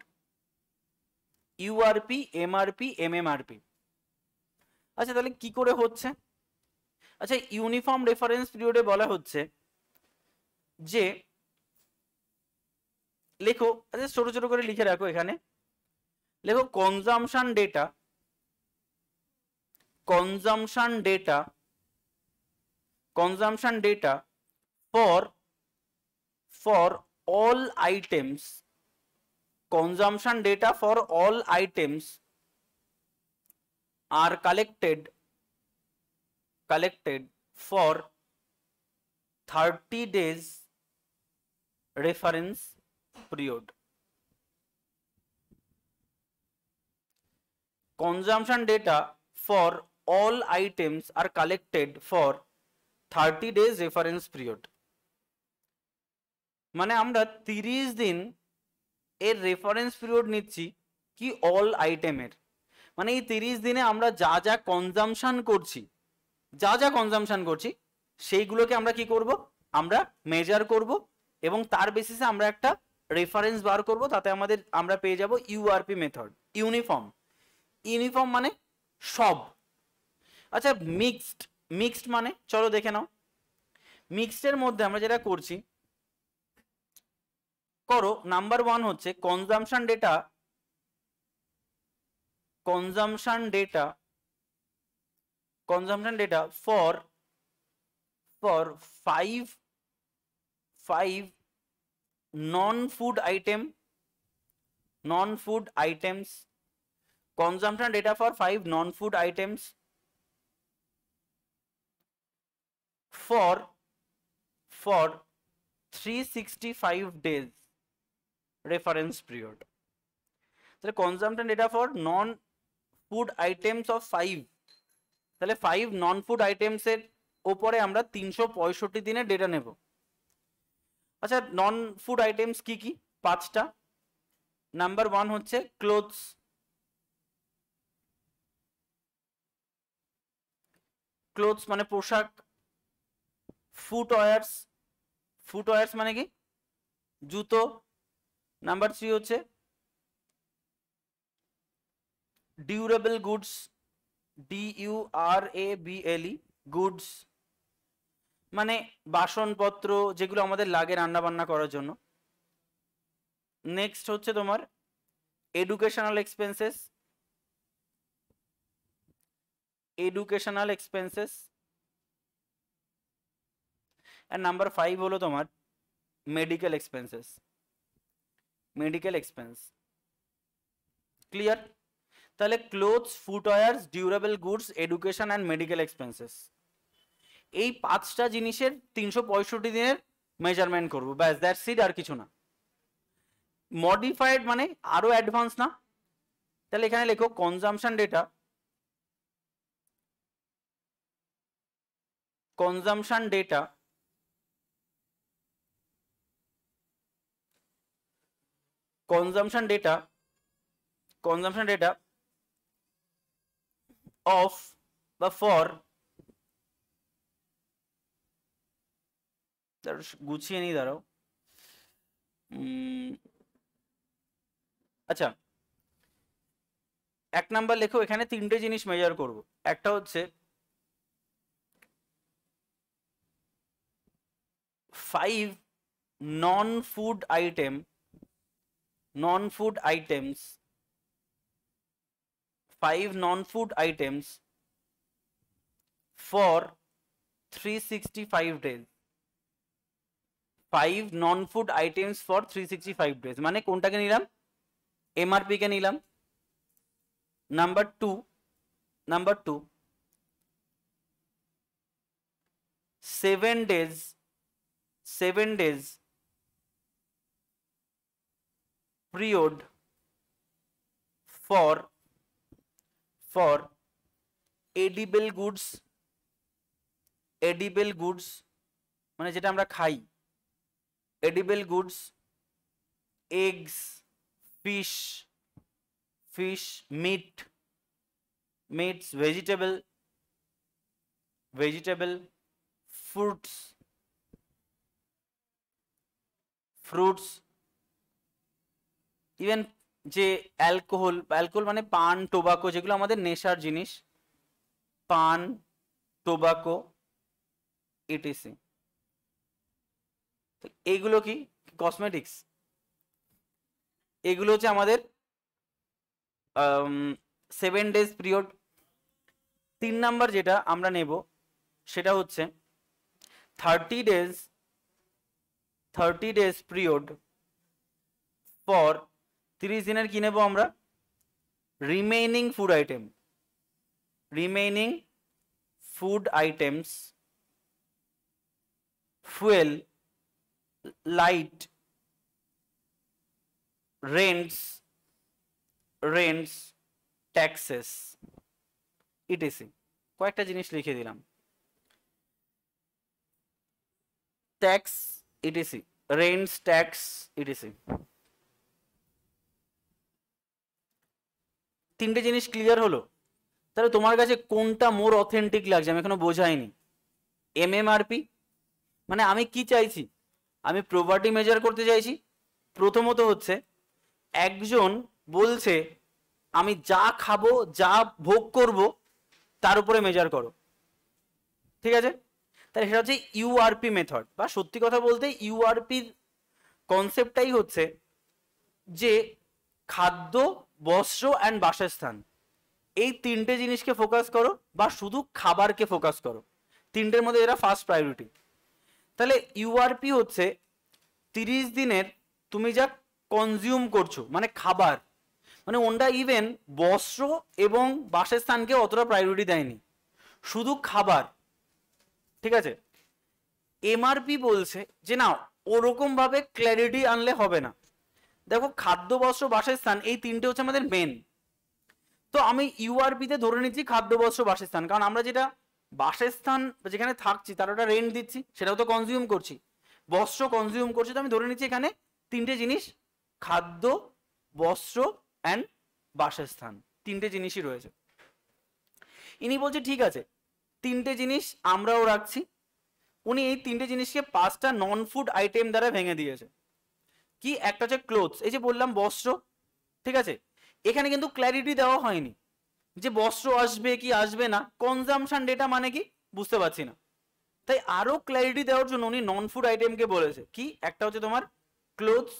ইউআরপি, এমআরপি, এমএমআরপি। আচ্ছা, তাহলে কি করে হচ্ছে? আচ্ছা, ইউনিফর্ম রেফারেন্স পিরিয়ডে বলা হচ্ছে যে লেখো, আচ্ছা ছোট ছোট করে লিখে রাখো, এখানে লেখো consumption data, consumption data, consumption data for all items, consumption data for all items are collected for 30 days reference period. Consumption data for all items are collected for 30 days reference period. মানে আমরা 30 দিন এর রেফারেন্স পিরিয়ড নিচ্ছি কি অল আইটেমের। মানে এই 30 দিনে আমরা যা যা কনজাম্পশন করছি, সেইগুলোকে আমরা কি করব? আমরা মেজার করব এবং তার বেসিসে আমরা একটা রেফারেন্স বার করব, তাতে আমরা পেয়ে যাব ইউআরপি মেথড। ইউনিফর্ম মানে সব। আচ্ছা, মিক্সড মানে চলো দেখে নাও। মিক্সডের মধ্যে আমরা যেটা করছি, করো নাম্বার 1 হচ্ছে consumption data for 5 non food items, consumption data for 5 non-food items for 365 days reference period. তাহলে consumption data for non-food items of 5, তাহলে 5 non-food items এর উপরে আমরা 365 দিনের ডেটা নেব। আচ্ছা, নন ফুড আইটেমস কি কি? 5টা। নাম্বার 1 হচ্ছে ক্লোথস, ক্লোথস মানে পোশাক। ফুটওয়্যার্স মানে কি? জুতো। নাম্বার 3 হচ্ছে ডিউরেবল গুডস, DURABLE গুডস, মানে বাসনপত্র যেগুলো আমাদের লাগে রান্না বান্না করার জন্য। নেক্সট হচ্ছে তোমার এডুকেশনাল এক্সপেন্সেস, আর নাম্বার 5 হলো তোমার মেডিকেল এক্সপেন্স। ক্লিয়ার? তাহলে clothes, footwears, durable goods, education and medical expenses, এই 5টা জিনিসের 365 দিনের মেজারমেন্ট করবো, ব্যাস, দ্যাটস ইট, আর কিছু না। মডিফাইড মানে আরো অ্যাডভান্স না? তাহলে এখানে লেখো কনজাম্পশন ডেটা of বা for, গুছিয়ে নি, দাঁড়াও। আচ্ছা, 1 নাম্বার লেখো, এখানে 3টে জিনিস মেজার করব। একটা হচ্ছে 5 non-food items, 5 non-food items for 365 days, 5 non food items for 365 days, মানে কোনটাকে নিলাম, এমআরপি কে নিলাম। Number two, 7 days, 7 days period for edible goods, মানে যেটা আমরা খাই, edible goods, eggs, fish, meats, vegetable, fruits, even যে অ্যালকোহল মানে পান, টোবাকো, যেগুলো আমাদের নেশার জিনিস, পান, টোবাকো, ইটিসি। এইগুলো কি কসমেটিক্স, এগুলো হচ্ছে আমাদের 7 days পিরিয়ড। 3 নাম্বার যেটা আমরা নেব সেটা হচ্ছে 30 days পিরিয়ড ফর 30 দিনের কি নেব আমরা, remaining food items, fuel, light, rents, taxes, etc. কয়েকটা জিনিস লিখে দিলাম, tax, etc, rents, tax, etc. তিনটে জিনিস ক্লিয়ার হলো? তাহলে তোমার কাছে কোনটা মোর অথেন্টিক লাগছে আমি এখনো বোঝাইনি। এমএমআরপি মানে আমি কি চাইছি, আমি প্রপার্টি মেজার করতে চাইছি। প্রথমত হচ্ছে একজন বলছে আমি যা খাবো, যা ভোগ করব তার উপরে মেজার করো, ঠিক আছে? তাহলে সেটা হচ্ছে ইউআরপি মেথড, বা সত্যি কথা বলতে ইউআরপির কনসেপ্টটাই হচ্ছে যে খাদ্য, বস্ত্র অ্যান্ড বাসস্থান, এই তিনটে জিনিসকে ফোকাস করো, বা শুধু খাবারকে ফোকাস করো। তিনটের মধ্যে এরা ফার্স্ট প্রায়োরিটি। তাহলে ইউআরপি হচ্ছে 30 দিনের তুমি যা কনজিউম করছো, মানে খাবার, মানে ওনটা ইভেন বস্ত্র এবং বাসস্থানকে অতটা প্রায়োরিটি দেয়নি, শুধু খাবার, ঠিক আছে? এমআরপি বলছে যে না, ওরকম ভাবে ক্ল্যারিটি আনলে হবে না। দেখো খাদ্য, বস্ত্র, বাসস্থান এই তিনটে হচ্ছে আমাদের মেন। তো আমি ইউআরপিতে ধরে নিচ্ছি খাদ্য, বস্ত্র, বাসস্থান, কারণ আমরা যেটা বাসস্থান যেখানে থাকছি তার ওটা রেন্ট দিচ্ছি, সেটাও তো কনজিউম করছি, বস্ত্র কনজিউম করছি। তো আমি ধরে নিচ্ছি এখানে তিনটে জিনিস, খাদ্য, বস্ত্র অ্যান্ড বাসস্থান, তিনটে জিনিসই রয়েছে। ইনি বলছে ঠিক আছে, তিনটে জিনিস আমরাও রাখছি। উনি এই তিনটে জিনিসকে 5টা নন ফুড আইটেম দ্বারা ভেঙে দিয়েছে। কি? একটা হচ্ছে ক্লোথস, এই যে বললাম বস্ত্র, ঠিক আছে? এখানে কিন্তু ক্ল্যারিটি দেওয়া হয়নি যে বস্ত্র আসবে কি আসবে না, কনজামশন ডেটা মানে কি বুঝতে পারছি না। তাই আরো ক্ল্যারিটি দেওয়ার জন্য উনি নন ফুড আইটেমকে বলেছে কি, একটা হচ্ছে তোমার clothes,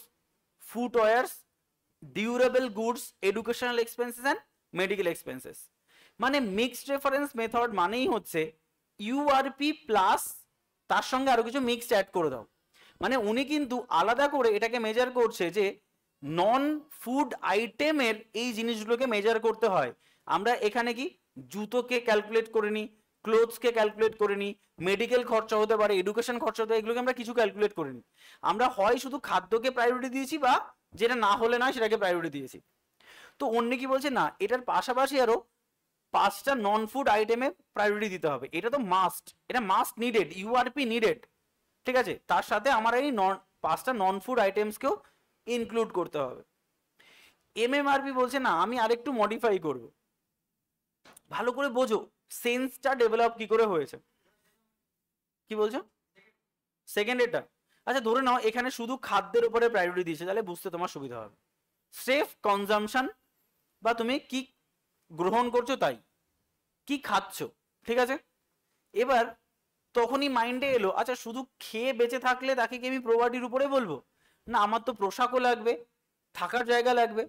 footwears, durable goods, educational expenses and medical expenses. মানে মিক্সড রেফারেন্স মেথড মানেই হচ্ছে ইউআরপি প্লাস তার সঙ্গে আরো কিছু মিক্সড অ্যাড করে দাও। মানে উনি কিন্তু আলাদা করে এটাকে মেজার করছে যে নন ফুড আইটেমের এই জিনিসগুলোকে মেজার করতে হয়। আমরা এখানে কি জুতোকে ক্যালকুলেট করে নিই, ক্লোথসকে ক্যালকুলেট করে নিই, মেডিকেল খরচা হতে পারে, এডুকেশন খরচা হতে পারে, এগুলোকে আমরা কিছু ক্যালকুলেট করে নিই। আমরা হয় শুধু খাদ্যকে প্রায়োরিটি দিয়েছি, বা যেটা না হলে নয় সেটাকে প্রায়োরিটি দিয়েছি। তো অন্য কি বলছে না, এটার পাশাপাশি আরো 5টা নন ফুড আইটেমে প্রায়োরিটি দিতে হবে। এটা তো মাস্ট, এটা মাস্ট নিডেড, ইউআরপি নিডেড, ঠিক আছে? তার সাথে আমার এই 5টা নন ফুড আইটেমসকেও ইনক্লুড করতে হবে। এমএমআরপি বলছে না, আমি আরেকটু মডিফাই করব। ভালো করে বোঝো সেন্সটা ডেভেলপ কি করে হয়েছে। কি বলছো? সেকেন্ড এটা, আচ্ছা ধরে নাও এখানে শুধু খাদ্যের উপরে প্রায়োরিটি দিয়েছে, তাহলে বুঝতে তোমার সুবিধা হবে। সেফ কনজাম্পশন, বা তুমি কি গ্রহণ করছো তাই, কি খাচ্ছ, ঠিক আছে? এবার তখনই মাইন্ডে এলো, আচ্ছা শুধু খেয়ে বেঁচে থাকলে তাকে কি আমি প্রপার্টির উপরে বলবো? না, আমার তো পোশাকও লাগবে, থাকার জায়গা লাগবে।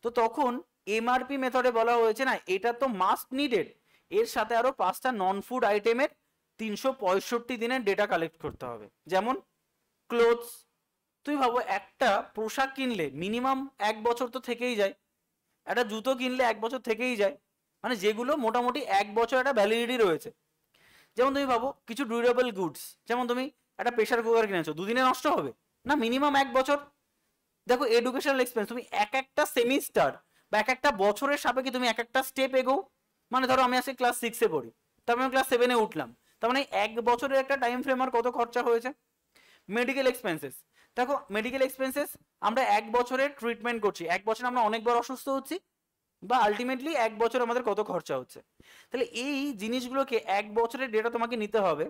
তো তখন এমআরপি মেথডে বলা হয়েছে না, এটা তো মাস্ট নিডেড, এর সাথে আরো 5টা নন ফুড আইটেমের 365 দিনের ডেটা কালেক্ট করতে হবে। যেমন ক্লোথস, তুই ভাবো একটা পোশাক কিনলে মিনিমাম 1 বছর তো থেকেই যায়, একটা জুতো কিনলে 1 বছর থেকেই যায়, মানে যেগুলো মোটামুটি 1 বছর একটা ভ্যালিডিটি রয়েছে। যেমন তুমি ভাবো কিছু ডিউরেবল গুডস, যেমন তুমি একটা প্রেশার কুকার কিনেছো, দুদিনে নষ্ট হবে না, মিনিমাম 1 বছর। দেখো এডুকেশনাল এক্সপেন্স, তুমি এক একটা সেমিস্টার বা এক একটা বছরের সাপেক্ষে তুমি এক একটা স্টেপ এগো, মানে ধরো আমি আজকে ক্লাস 6-এ পড়ি, তারপরে আমি ক্লাস 7-এ উঠলাম, তার মানে 1 বছরের একটা টাইম ফ্রেম আর কত খরচা হয়েছে। মেডিকেল এক্সপেন্সেস, দেখো মেডিকেল এক্সপেন্সেস আমরা 1 বছরের ট্রিটমেন্ট করছি, 1 বছর আমরা অনেকবার অসুস্থ হচ্ছি, বা আলটিমেটলি 1 বছর আমাদের কত খরচা হচ্ছে। তাহলে এই জিনিসগুলোকে 1 বছরের ডেটা তোমাকে নিতে হবে,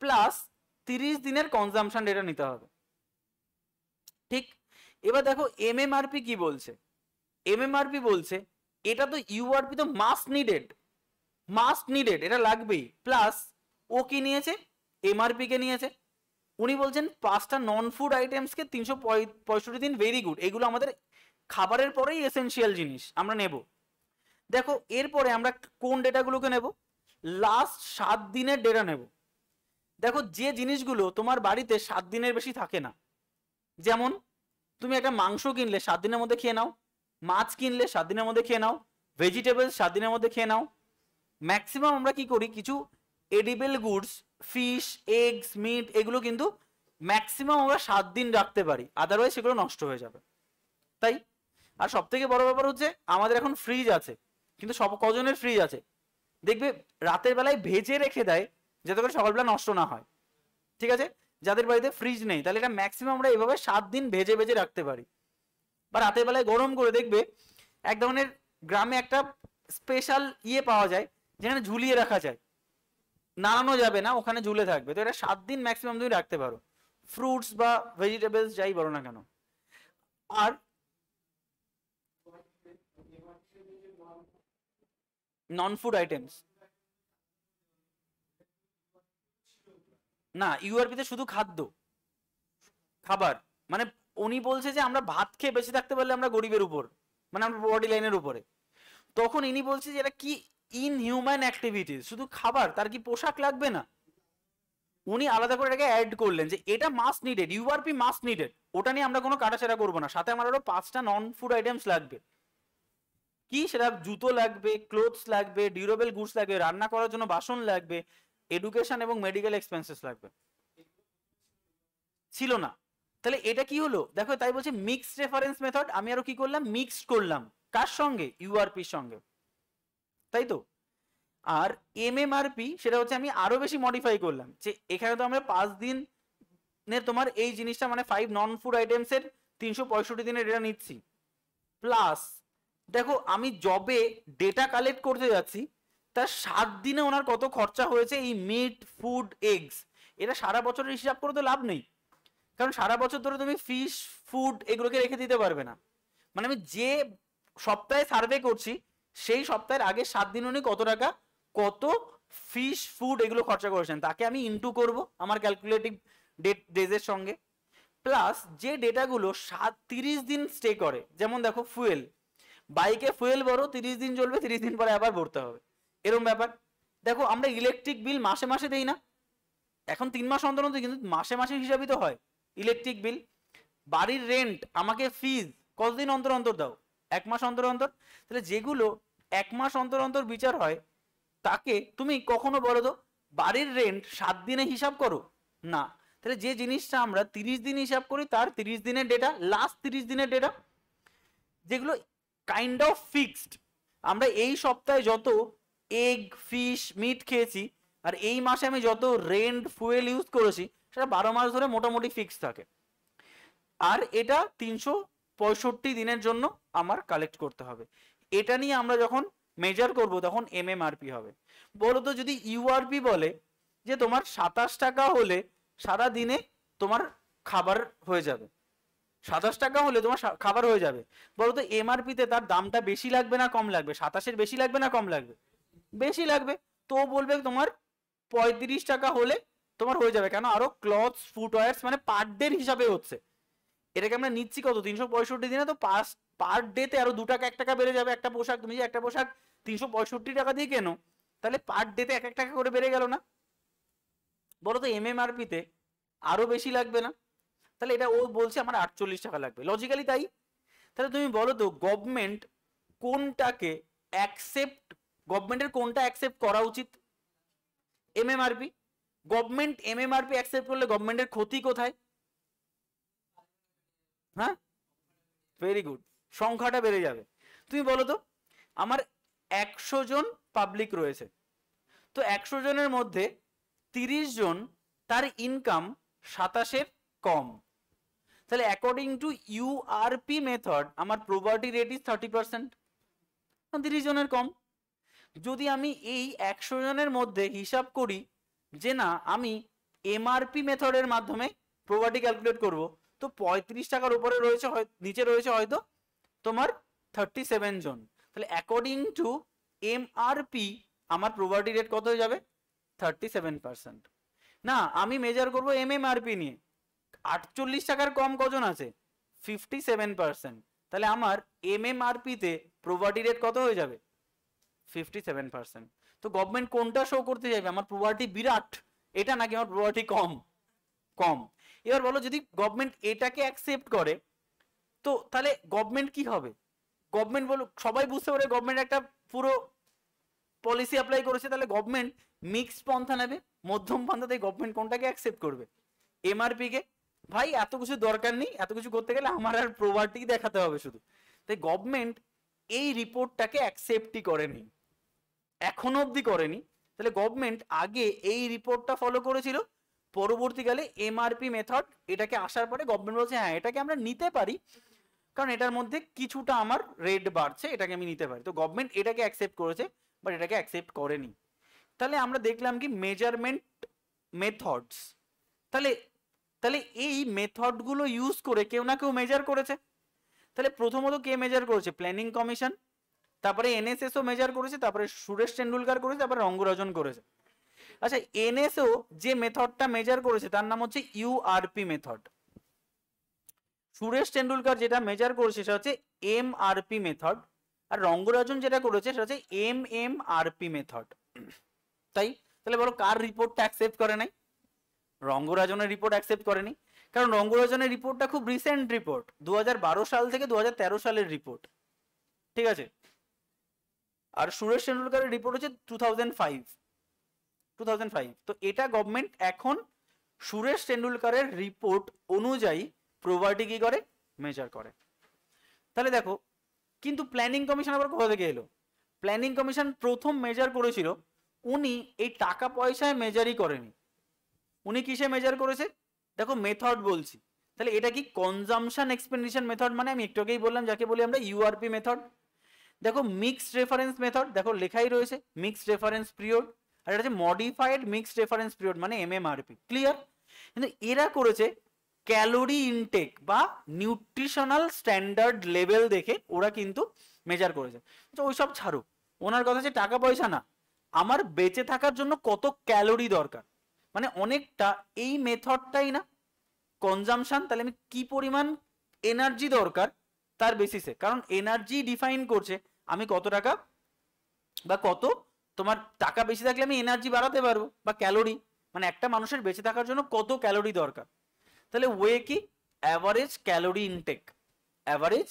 প্লাস 30 দিনের কনজামশন ডেটা নিতে হবে। ঠিক, এবার দেখো এমএমআরপি কি বলছে। এমএমআরপি বলছে এটা তো ইউআরপি তো মাস্ট নিডেড, এটা লাগবেই। প্লাস ও কি নিয়েছে, এমআরপি কে নিয়েছে। উনি বলছেন 5টা নন ফুড আইটেমসকে 365 দিন ভেরি গুড, এগুলো আমাদের খাবারের পরেই এসেনশিয়াল জিনিস আমরা নেব। দেখো এরপরে আমরা কোন ডেটাগুলোকে নেব, লাস্ট 7 দিনের ডেটা নেব। দেখো যে জিনিসগুলো তোমার বাড়িতে 7 দিনের বেশি থাকে না, যেমন তুমি একটা মাংস কিনলে 7 দিনের মধ্যে খেয়ে নাও, মাছ কিনলে 7 দিনের মধ্যে খেয়ে নাও, ভেজিটেবলস 7 দিনের মধ্যে খেয়ে নাও। ম্যাক্সিমাম আমরা কি করি, কিছু edible goods, fish, eggs, meat, এগুলো কিন্তু ম্যাক্সিমাম আমরা 7 দিন রাখতে পারি, আদারওয়াইজ সেগুলো নষ্ট হয়ে যাবে। তাই আর সব থেকে বড় ব্যাপার হচ্ছে আমাদের এখন ফ্রিজ আছে, কিন্তু সব কজনের ফ্রিজ আছে দেখবে রাতের বেলায় ভেজে রেখে দেয় যাতে করে সকালবেলা নষ্ট না হয়। ঠিক আছে, যাদের বাড়িতে ফ্রিজ নেই তাহলে এটা ম্যাক্সিমাম আমরা এভাবে 7 দিন ভেজে ভেজে রাখতে পারি। বা রাতের বেলায় গরম করে দেখবে এক ধরনের গ্রামে একটা স্পেশাল ইয়ে পাওয়া যায় যেখানে ঝুলিয়ে রাখা যায়, নাড়ানো যাবে না, ওখানে ঝুলে থাকবে। তো এটা 7 দিন ম্যাক্সিমাম তুমি রাখতে পারো, ফ্রুটস বা ভেজিটেবলস যাই বলো না কেন। আর নন ফুড আইটেমস না, ইউআরপিতে শুধু খাদ্য খাবার, মানে উনি বলছে যে আমরা ভাত খেয়ে বেঁচে থাকতে পারলে আমরা গরিবের উপর, মানে আমরা বডি লাইনের উপরে। তখন ইনি বলছে যে এটা কি ইনহিউম্যান অ্যাক্টিভিটিস, শুধু খাবার, তার কি পোশাক লাগবে না। উনি আলাদা করে এটাকে অ্যাড করলেন যে এটা must needed, URP must needed, ওটা নিয়ে আমরা কোনো কাটাছেড়া করবো না, সাথে আমার আরো 5টা নন ফুড আইটেমস লাগবে। কি সেটা, জুতো লাগবে, ক্লোথস লাগবে, ডিউরেবল গুডস লাগবে, রান্না করার জন্য বাসন লাগবে, এডুকেশন এবং মেডিকেল এক্সপেন্সেস লাগবে। ছিল না, তাহলে এটা কি হলো দেখো, তাই বলছে মিক্সড রেফারেন্স মেথড, আমি আরো কি করলাম, মিক্সড করলাম, কার সঙ্গে, ইউআরপির সঙ্গে, তাই তো। আর এমএমআরপি সেটা হচ্ছে আমি আরো বেশি মডিফাই করলাম, যে এখানে তো আমরা 5 দিনের তোমার এই জিনিসটা মানে 5 নন ফুড আইটেমস এর 365 দিনের ডেটা নিচ্ছি। প্লাস দেখো আমি জবে ডেটা কালেক্ট করতে যাচ্ছি, তার 7 দিনে ওনার কত খরচা হয়েছে এই মিট, ফুড, এগস, এটা সারা বছরের হিসাব করে তো লাভ নেই, কারণ সারা বছর ধরে তুমি ফিশ, ফুড এগুলোকে রেখে দিতে পারবে না। মানে আমি যে সপ্তাহে সার্ভে করছি সেই সপ্তাহের আগে 7 দিন উনি কত টাকা, কত ফিশ, ফুড এগুলো খরচা করেছেন, তাকে আমি ইনটু করব আমার ক্যালকুলেটিভ ডেজের সঙ্গে। প্লাস যে ডেটাগুলো 30 দিন স্টে করে, যেমন দেখো ফুয়েল, বাইকে ফুয়েল ভরো 30 দিন চলবে, 30 দিন পরে আবার ভরতে হবে, এরকম ব্যাপার। দেখো আমরা ইলেকট্রিক বিল মাসে মাসে দেই না, এখন 3 মাস অন্তর অন্তর, কিন্তু মাসে মাসে হিসাবই তো হয় ইলেকট্রিক বিল। বাড়ির রেন্ট আমাকে ফিজ কতদিন অন্তর অন্তর দাও, 1 মাস অন্তর অন্তর। তাহলে যেগুলো 1 মাস অন্তর অন্তর বিচার হয় তাকে তুমি কখনো বলো তো বাড়ির রেন্ট 7 দিনে হিসাব করো না। তাহলে যে জিনিসটা আমরা 30 দিন হিসাব করি তার 30 দিনের ডেটা, লাস্ট 30 দিনের ডেটা, যেগুলো কাইন্ড অফ ফিক্সড। আমরা এই সপ্তাহে যত এগ, ফিশ, মিট খেয়েছি আর এই মাসে আমি যত রেন্ট, ফুয়েল ইউজ করেছি সেটা 12 মাস ধরে মোটামুটি ফিক্স থাকে। আর এটা 365 দিনের জন্য আমার কালেক্ট করতে হবে। এটা নিয়ে আমরা যখন মেজার করব তখন এমএমআরপি হবে। বলতো যদি ইউআরপি বলে যে তোমার 27 টাকা হলে সারা দিনে তোমার খাবার হয়ে যাবে, 27 টাকা হলে তোমার খাবার হয়ে যাবে, বলতো এমআরপিতে তার দামটা বেশি লাগবে না কম লাগবে, 27-এর বেশি লাগবে না কম লাগবে, বেশি লাগবে। তো বলবে তোমার 35 টাকা হলে তোমার হয়ে যাবে, কেন আরো ক্লথস, ফুটওয়্যারস মানে পার ডে হিসাবে হচ্ছে। এটাকে আমরা নিচ্ছি কত, 365 দিনে, তো পার ডেতে আরো 2 টাকা 1 টাকা বেড়ে যাবে। একটা পোশাক তুমি যে একটা পোশাক 365 টাকা দিয়ে কেনো, তাহলে পার ডেতে 1-1 টাকা করে বেড়ে গেল না। বলো তো এমএমআরপি তে আরো বেশি লাগবে না? তাহলে এটা ও বলছে আমার 48 টাকা লাগবে, লজিক্যালি তাই। তাহলে তুমি বলো তো গভর্নমেন্ট কোনটাকে অ্যাকসেপ্ট, গভর্নমেন্টের কোনটা অ্যাকসেপ্ট করা উচিত? এমএমআরপি। গভর্নমেন্ট এমএমআরপি অ্যাকসেপ্ট করলে গভর্নমেন্টের ক্ষতি কোথায়? হ্যাঁ, ভেরি গুড, সংখ্যাটা বেড়ে যাবে। তুমি বলো তো আমার 100 জন পাবলিক রয়েছে, তো 100 জনের মধ্যে 30 জন তার ইনকাম 27-এর কম, তাহলে অ্যাকর্ডিং টু ইউআরপি মেথড আমার প্রপার্টি রেট ইজ 30%, 30 জনের কম। যদি আমি এই 100 জনের মধ্যে হিসাব করি যে না আমি এমআরপি মেথডের মাধ্যমে প্রপার্টি ক্যালকুলেট করব, তো 35 টাকার উপরে রয়েছে, নিচে রয়েছে হয়তো তোমার 37 জন, তাহলে অ্যাকর্ডিং টু এমআরপি আমার প্রপার্টি রেট কত হয়ে যাবে? 37%। না আমি মেজার করব এমএমআরপি নিয়ে, 48 টাকার কম কজন আছে? 57%, তাহলে আমার এমএমআরপি তে প্রপার্টি রেট কত হয়ে যাবে? 57%। তো গভর্নমেন্ট কোনটা শো করতে যাবে, আমার প্রপার্টি বিরাট এটা নাকি আমার প্রপার্টি কম? কম। এবার বলো যদি গভর্নমেন্ট এটাকে অ্যাকসেপ্ট করে তো তাহলে গভর্নমেন্ট কি হবে? গভর্নমেন্ট বলো সবাই বুঝতে পারে গভর্নমেন্ট একটা পুরো পলিসি অ্যাপ্লাই করেছে, তাহলে গভর্নমেন্ট মিক্সড পন্থা নেবে, মধ্যম পন্থাতে গভর্নমেন্ট কোনটাকে অ্যাকসেপ্ট করবে? এমআরপি কে। ভাই এত কিছু দরকার নেই, এত কিছু করতে গেলে আমার আর প্রপার্টি দেখাতে হবে শুধু, তাই গভর্নমেন্ট এই রিপোর্টটাকে অ্যাকসেপ্টই করেনি, এখনো অবধি করেনি। তাহলে গভর্নমেন্ট আগে এই রিপোর্টটা ফলো করেছিল, পরবর্তীকালে এমআরপি মেথড এটাকে আসার পরে গভর্নমেন্ট বলছে হ্যাঁ এটাকে আমরা নিতে পারি, কারণ এটার মধ্যে কিছুটা আমার রেট বাড়ছে, এটাকে আমি নিতে পারি। তো গভর্নমেন্ট এটাকে অ্যাকসেপ্ট করেছে, বাট এটাকে অ্যাকসেপ্ট করেনি। তাহলে আমরা দেখলাম কি মেজারমেন্ট মেথডস, তাহলে তাহলে এই মেথডগুলো ইউজ করে কেউ না কেউ মেজার করেছে। তাহলে প্রথমত কে মেজার করেছে? প্ল্যানিং কমিশন, তারপরে এনএসএসও মেজার করেছে, তারপরে সুরেশ টেন্ডুলকার করেছে, তারপরে রঙ্গরাজন করেছে। আচ্ছা এনএসও যে মেথডটা মেজার করেছে তার নাম হচ্ছে ইউআরপি মেথড, সুরেশ টেন্ডুলকার যেটা মেজার করেছে সেটা হচ্ছে এমআরপি মেথড, আর রঙ্গরাজন যেটা করেছে সেটা হচ্ছে এমএমআরপি মেথড। তাই তাহলে বলো কার রিপোর্টটা অ্যাকসেপ্ট করে নাই? রঙ্গরাজনের রিপোর্ট অ্যাকসেপ্ট করেনি, কারণ রঙ্গরাজনের রিপোর্টটা খুব রিসেন্ট রিপোর্ট, 2012 সাল থেকে 2013 সালের রিপোর্ট, ঠিক আছে। আর সুরেশ টেন্ডুলকারের রিপোর্ট হচ্ছে 2005। তো এটা গভর্নমেন্ট এখন সুরেশ টেন্ডুলকারের রিপোর্ট অনুযায়ী প্রপার্টি কি করে? মেজার করে। তাহলে দেখো কিন্তু প্ল্যানিং কমিশন আবার কোথা থেকে এলো? প্ল্যানিং কমিশন প্রথম মেজার করেছিল, উনি এই টাকা পয়সায় মেজারই করেনি, উনি কিসে মেজার করেছে? দেখো মেথড বলছি, তাহলে এটা কি কনজামশন এক্সপেন্ডিচার মেথড, মানে আমি একটু আগেই বললাম যাকে বলি আমরা ইউআরপি মেথড। দেখো মিক্সড রেফারেন্স মেথড, দেখো লেখাই রয়েছে মিক্সড রেফারেন্স পিরিয়ড, আর এটা হচ্ছে মডিফাইড মিক্সড রেফারেন্স পিরিয়ড মানে এমএমআরপি, ক্লিয়ার। কিন্তু এরা করেছে ক্যালোরি ইনটেক বা নিউট্রিশনাল স্ট্যান্ডার্ড লেভেল দেখে ওরা কিন্তু মেজার করেছে। তো ওইসব ছাড়ো, ওনার কথা হচ্ছে টাকা পয়সা না, আমার বেঁচে থাকার জন্য কত ক্যালোরি দরকার, মানে অনেকটা এই মেথডটাই না কনজামশন, তাহলে আমি কি পরিমাণ এনার্জি দরকার তার বেসিসে, কারণ এনার্জি ডিফাইন করছে আমি কত টাকা বা কত, তোমার টাকা বেশি থাকলে আমি এনার্জি বাড়াতে পারবো, বা ক্যালোরি মানে একটা মানুষের বেঁচে থাকার জন্য কত ক্যালোরি দরকার। তাহলে ওয়ে কি? Average calorie intact, average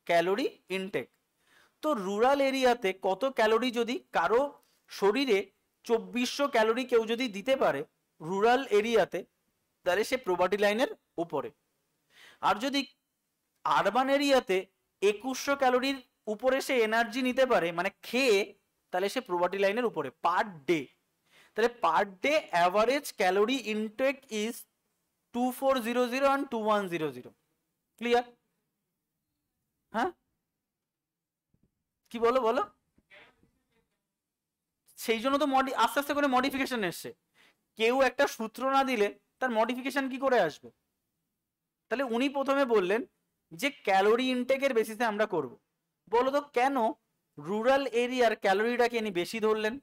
calorie intact. তো রুরাল এরিয়াতে কত ক্যালোরি যদি কারো শরীরে 2400 ক্যালোরি কেউ যদি দিতে পারে রুরাল এরিয়াতে, তাহলে সে প্রপার্টি লাইনের উপরে। আর যদি আরবান এরিয়াতে 2100 ক্যালোরির উপরে সে এনার্জি নিতে পারে মানে খেয়ে, তাহলে সে প্রপার্টি লাইনের উপরে পার ডে। তাহলে per day average calorie intact is 2400 and 2100, clear? হ্যাঁ কি বলো বলো? সেই জন্য তো আস্তে আস্তে করে মডিফিকেশন এসছে, কেউ একটা সূত্র না দিলে তার মডিফিকেশন কি করে আসবে? তাহলে উনি প্রথমে বললেন যে ক্যালোরি ইনটেকের বেসিসে আমরা করব। বলো তো কেন রুরাল এরিয়ার ক্যালোরিটাকে ইনি বেশি ধরলেন?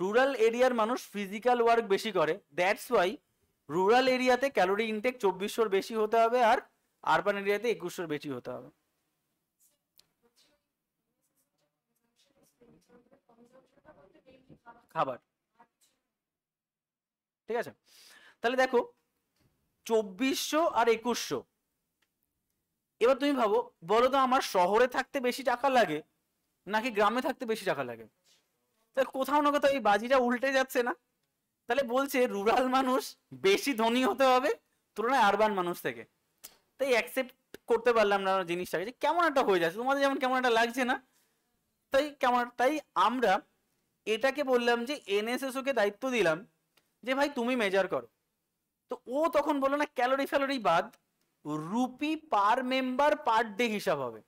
রুরাল এরিয়ার মানুষ ফিজিক্যাল ওয়ার্ক বেশি করে, দ্যাটস ওয়াই রুরাল এরিয়াতে ক্যালোরি ইনটেক 2400 বেশি হতে হবে, আর আরবান এরিয়াতে 2100 বেশি হতে হবে। খাবার ঠিক আছে, তাহলে দেখো 2400 আর 2100, এবার তুমি ভাবো, বলো তো আমার শহরে থাকতে বেশি টাকা লাগে নাকি গ্রামে থাকতে বেশি টাকা লাগে? তাহলে কোথাও না কোথাও এই বাজিটা উল্টে যাচ্ছে না? তাহলে বলছে রুরাল মানুষ বেশি ধনী হতে হবে তুলনায় আরবান মানুষ থেকে। তাই অ্যাকসেপ্ট করতে পারলাম না জিনিসটাকে, যে কেমন একটা হয়ে যাচ্ছে, তোমাদের যেমন কেমন একটা লাগছে না? তাই আমরা এটাকে বললাম যে এনএসএসও কে দায়িত্ব দিলাম যে ভাই তুমি মেজার করো। তো ও তখন বললো না ক্যালোরি ফ্যালোরি বাদ, রুপি পার মেম্বার পার ডে হিসাব হবে,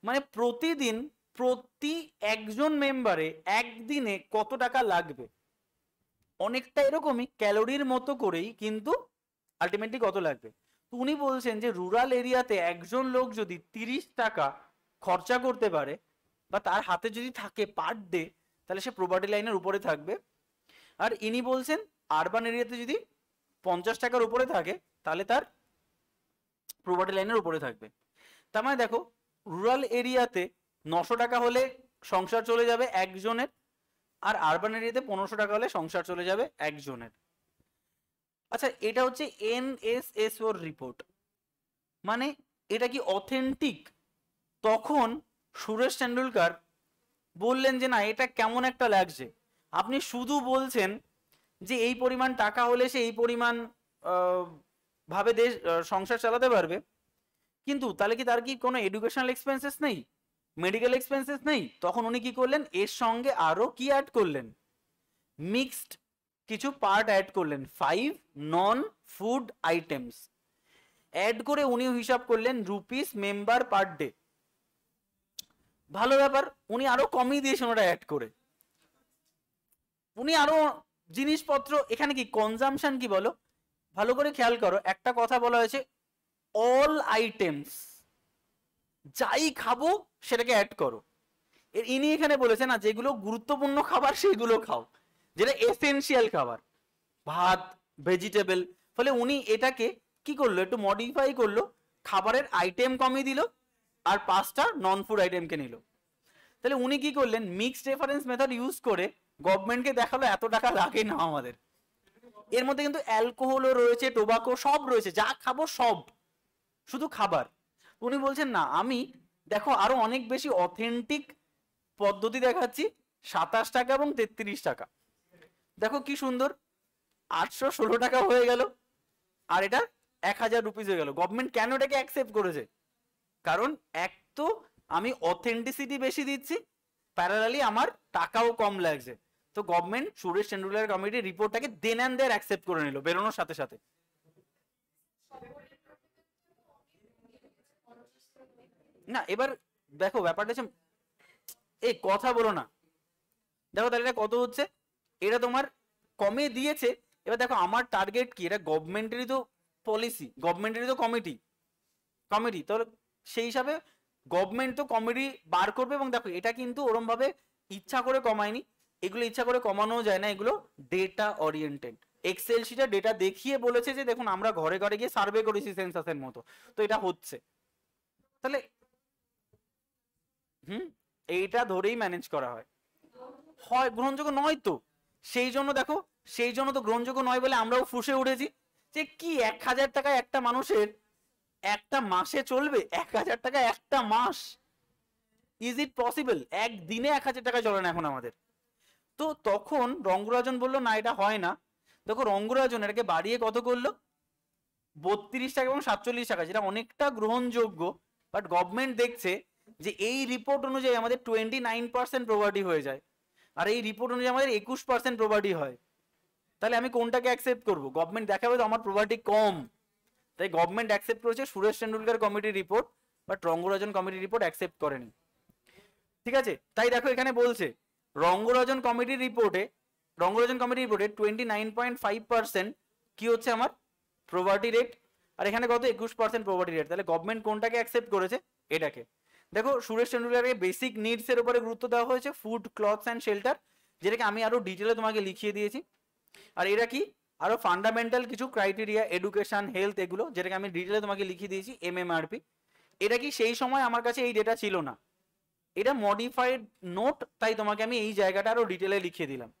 মানে প্রতিদিন প্রতি একজন মেম্বারে একদিনে কত টাকা লাগবে, অনেকটা এরকমই ক্যালোরির মতো করেই কিন্তু আলটিমেটলি কত লাগবে। তো উনি বলছেন যে রুরাল এরিয়াতে একজন লোক যদি 30 টাকা খরচা করতে পারে বা তার হাতে যদি থাকে পার ডে, তাহলে সে প্রপার্টি লাইনের উপরে থাকবে। আর ইনি বলছেন আরবান এরিয়াতে যদি 50 টাকার উপরে থাকে তাহলে তার প্রপার্টি লাইনের উপরে থাকবে। তার মানে দেখো রুরাল এরিয়াতে 900 টাকা হলে সংসার চলে যাবে একজনের, আর আরবান এরিয়াতে 1500 টাকা হলে সংসার চলে যাবে একজনের। আচ্ছা, এটা হচ্ছে এনএসএসওর রিপোর্ট, মানে এটা কি অথেন্টিক? তখন সুরেশ টেন্ডুলকার বললেন যে না, এটা কেমন একটা লাগছে, আপনি শুধু বলছেন যে এই পরিমাণ টাকা হলে সে এই পরিমাণ ভাবে দেশ সংসার চালাতে পারবে, কিন্তু তাহলে কি তার কি কোনো এডুকেশনাল এক্সপেন্সেস নেই, মেডিকেল এক্সপেন্সেস নেই? তখন উনি কি করলেন, এর সঙ্গে আরো কি অ্যাড করলেন, মিক্সড কিছু পার্ট অ্যাড করলেন, 5 নন ফুড আইটেমস অ্যাড করে উনি হিসাব করলেন রুপিস মেম্বার পার ডে। ভালো ব্যাপার, উনি আরো কমিয়ে দিয়েছেন ওটা অ্যাড করে, উনি আরো জিনিসপত্র, এখানে কি কনজামশন কি বলো, ভালো করে খেয়াল করো, একটা কথা বলা হয়েছে অল আইটেমস, যাই খাবো সেটাকে অ্যাড করো। ইনি এখানে বলেছে না যেগুলো গুরুত্বপূর্ণ খাবার সেগুলো খাও, যেটা এসেনশিয়াল খাবার, ভাত ভেজিটেবল। ফলে উনি এটাকে কি করলো, একটু মডিফাই করলো, খাবারের আইটেম কমিয়ে দিল আর 5টা নন ফুড আইটেমকে নিল। তাহলে উনি কি করলেন, মিক্সড রেফারেন্স মেথড ইউজ করে গভর্নমেন্টকে দেখালো এত টাকা লাগে না আমাদের। এর মধ্যে কিন্তু অ্যালকোহলও রয়েছে, টোবাকো সব রয়েছে, যা খাবো সব, শুধু খাবার। উনি বলছেন না, আমি দেখো আরো অনেক বেশি অথেন্টিক পদ্ধতি দেখাচ্ছি, 27 টাকা এবং 33 টাকা, দেখো কি সুন্দর, 816 টাকা হয়ে গেল, আর এটা 1000 রুপিস হয়ে গেল। গভর্নমেন্ট কেন এটাকে অ্যাকসেপ্ট করেছে, কারণ এক তো আমি অথেন্টিসিটি বেশি দিচ্ছি, প্যারালালি আমার টাকাও কম লাগছে। তো গভর্নমেন্ট সুরেশ টেন্ডুলকার কমিটির রিপোর্টটাকে দেন অ্যান্ড দেয়ার অ্যাকসেপ্ট করে নিল বেরোনোর সাথে সাথে। না এবার দেখো ব্যাপারটা হচ্ছে, এই কথা বলো না, দেখো তাহলে এটা কত হচ্ছে, এটা তোমার কমে দিয়েছে। এবার দেখো আমার টার্গেট কি, এটা গভর্নমেন্টেরই তো পলিসি, গভর্নমেন্টেরই তো কমিটি কমিটি তাহলে সেই হিসাবে গভর্নমেন্ট তো কমিটি বার করবে। এবং দেখো এটা কিন্তু ওরম ভাবে ইচ্ছা করে কমায়নি, এগুলো ইচ্ছা করে কমানো যায় না, এগুলো ডেটা ওরিয়েন্টেড, এক্সেল শিটে ডেটা দেখিয়ে বলেছে যে দেখুন আমরা ঘরে ঘরে গিয়ে সার্ভে করেছি সেন্সাসের মতো, তো এটা হচ্ছে। তাহলে হুম, এইটা ধরেই ম্যানেজ করা হয়, হয় গ্রহণযোগ্য নয় তো, সেই জন্য দেখো, সেই জন্য তো গ্রহণযোগ্য নয় বলে আমরাও ফুঁসে উঠেছি যে কি 1000 টাকায় একটা মানুষের একটা মাসে চলবে, 1000 টাকা একটা মাস, ইজ ইট পসিবল? একদিনে 1000 টাকা চলে না এখন আমাদের। তো তখন রঙ্গরাজন বললো না এটা হয় না। দেখো রঙ্গরাজন এটাকে বাড়িয়ে কত করলো, 32 টাকা এবং 47 টাকা, যেটা অনেকটা গ্রহণযোগ্য। বাট গভর্নমেন্ট দেখছে যে এই রিপোর্ট অনুযায়ী আমাদের 29% প্রপার্টি হয়ে যায়, আর এই রিপোর্ট অনুযায়ী আমাদের 21% প্রপার্টি হয়, তাহলে আমি কোনটাকে অ্যাকসেপ্ট করবো? গভর্নমেন্ট দেখাবে তো আমার প্রপার্টি কম, তাই গভর্নমেন্ট অ্যাকসেপ্ট করেছে সুরেশ টেন্ডুলকার কমিটির রিপোর্ট, বাট রঙ্গরাজন কমিটির রিপোর্ট অ্যাকসেপ্ট করেনি। ঠিক আছে, তাই দেখো এখানে বলছে রঙ্গরাজন কমিটির রিপোর্টে, রঙ্গরাজন কমিটির রিপোর্টে 29.5% কি হচ্ছে আমার প্রপার্টি রেট, আর এখানে কত 21% প্রপার্টি রেট। তাহলে গভর্নমেন্ট কোনটাকে অ্যাকসেপ্ট করেছে? এটাকে। দেখো সুরেশ টেন্ডুলকারের বেসিক নিডস এর উপরে গুরুত্ব দেওয়া হয়েছে, ফুড ক্লথস অ্যান্ড শেল্টার, যেটাকে আমি আরো ডিটেলে তোমাকে লিখিয়ে দিয়েছি। আর এরা কি আরো ফান্ডামেন্টাল কিছু ক্রাইটেরিয়া, এডুকেশন হেলথ এগুলো, যেটাকে আমি ডিটেলে তোমাকে লিখিয়ে দিয়েছি এমএমআরপি। এটা কি সেই সময় আমার কাছে এই ডেটা ছিল না, এটা মডিফাইড নোট, তাই তোমাকে আমি এই জায়গাটা আরো ডিটেলে লিখিয়ে দিলাম।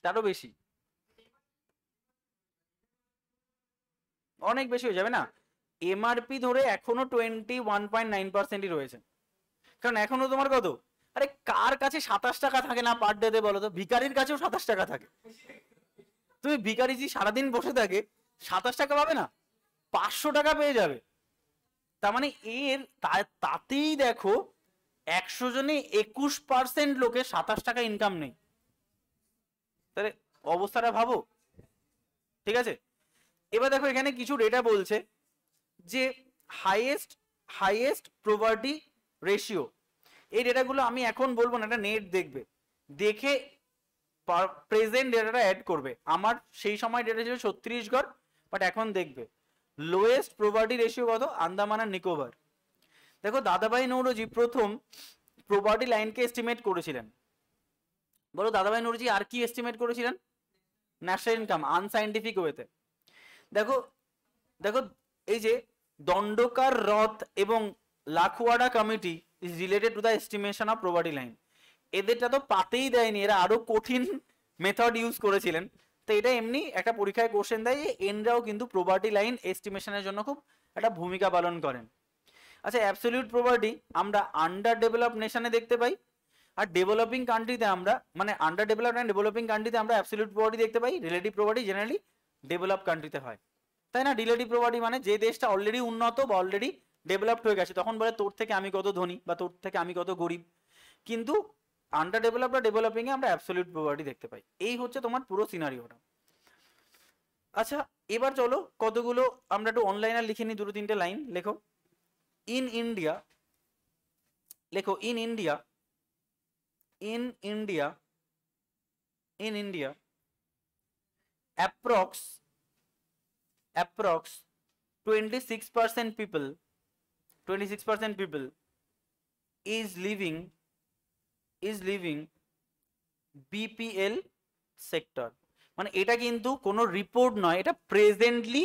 তারও বেশি, অনেক বেশি হয়ে যাবে না। এমআরপি ধরে এখনো 21.9%ই রয়েছে, কারণ এখনো তোমার কত, আরে কার কাছে 27 টাকা থাকে না পার ডেতে বলো তো? ভিকারির কাছেও 27 টাকা থাকে। তুমি ভিকারি যদি সারাদিন বসে থাকে 27 টাকা পাবে না, 500 টাকা পেয়ে যাবে। তার মানে এর তাতেই দেখো 100 জনে 21% লোকের 27 টাকা ইনকাম নেই। তাহলে অবস্থাটা ভাবো, ঠিক আছে। এবার দেখো এখানে কিছু ডেটা বলছে যে হাইয়েস্ট হাইয়েস্ট প্রপার্টি রেশিও, এই ডেটাগুলো আমি এখন বলবো না, এটা নেট দেখবে, দেখে প্রেজেন্ট ডেটাটা অ্যাড করবে। আমার সেই সময় ডেটা ছিল 36 গড়, বাট এখন দেখবে লোয়েস্ট প্রপার্টি রেশিও কত, আন্দামান আর নিকোবর। দেখো দাদাভাই নৌরোজি প্রথম প্রপার্টি লাইনকে এস্টিমেট করেছিলেন। বলো দাদাভাই নৌরোজি আর কি এস্টিমেট করেছিলেন? ন্যাশনাল ইনকাম, আনসাইন্টিফিক ওয়েতে। দেখো দেখো এই যে দণ্ডকার রথ এবং Lakdawala committee is related to the estimation of poverty line, এদেরটা তো পাতেই দেয়নি, এরা আরো কঠিন মেথড ইউজ করেছিলেন। তো এটা এমনি একটা পরীক্ষায় কোশ্চেন দেয় যে এনরাও কিন্তু প্রপার্টি লাইন এস্টিমেশনের জন্য খুব একটা ভূমিকা পালন করেন। আচ্ছা, অ্যাবসলিউট প্রপার্টি আমরা আন্ডার ডেভেলপ নেশনে দেখতে পাই, আর ডেভেলপিং কান্ট্রিতে আমরা, মানে আন্ডার ডেভেলপড অ্যান্ড ডেভেলপিং কান্ট্রিতে আমরা অ্যাবসলিউট প্রপার্টি দেখতে পাই, রিলেটিভ প্রপার্টি জেনারেলি ডেভেলপ কান্ট্রিতে হয়, তাই না? রিলেটিভ প্রপার্টি মানে যে দেশটা অলরেডি উন্নত বা অলরেডি ডেভেলপড হয়ে গেছে, তখন বলে তোর থেকে আমি কত ধনী বা তোর থেকে আমি কত গরিব। কিন্তু আন্ডার ডেভেলপ বা ডেভেলপিং এ আমরা অ্যাবসলিউট প্রপার্টি দেখতে পাই। এই হচ্ছে তোমার পুরো সিনারিওটা। আচ্ছা এবার চলো কতগুলো আমরা একটু অনলাইনে লিখে নিই, দুটো তিনটে লাইন লেখো। ইন ইন্ডিয়া, লেখো in India, in India, in India approx 26% people, 26% people is living BPL sector. মানে এটা কিন্তু কোনো রিপোর্ট নয়, এটা প্রেজেন্টলি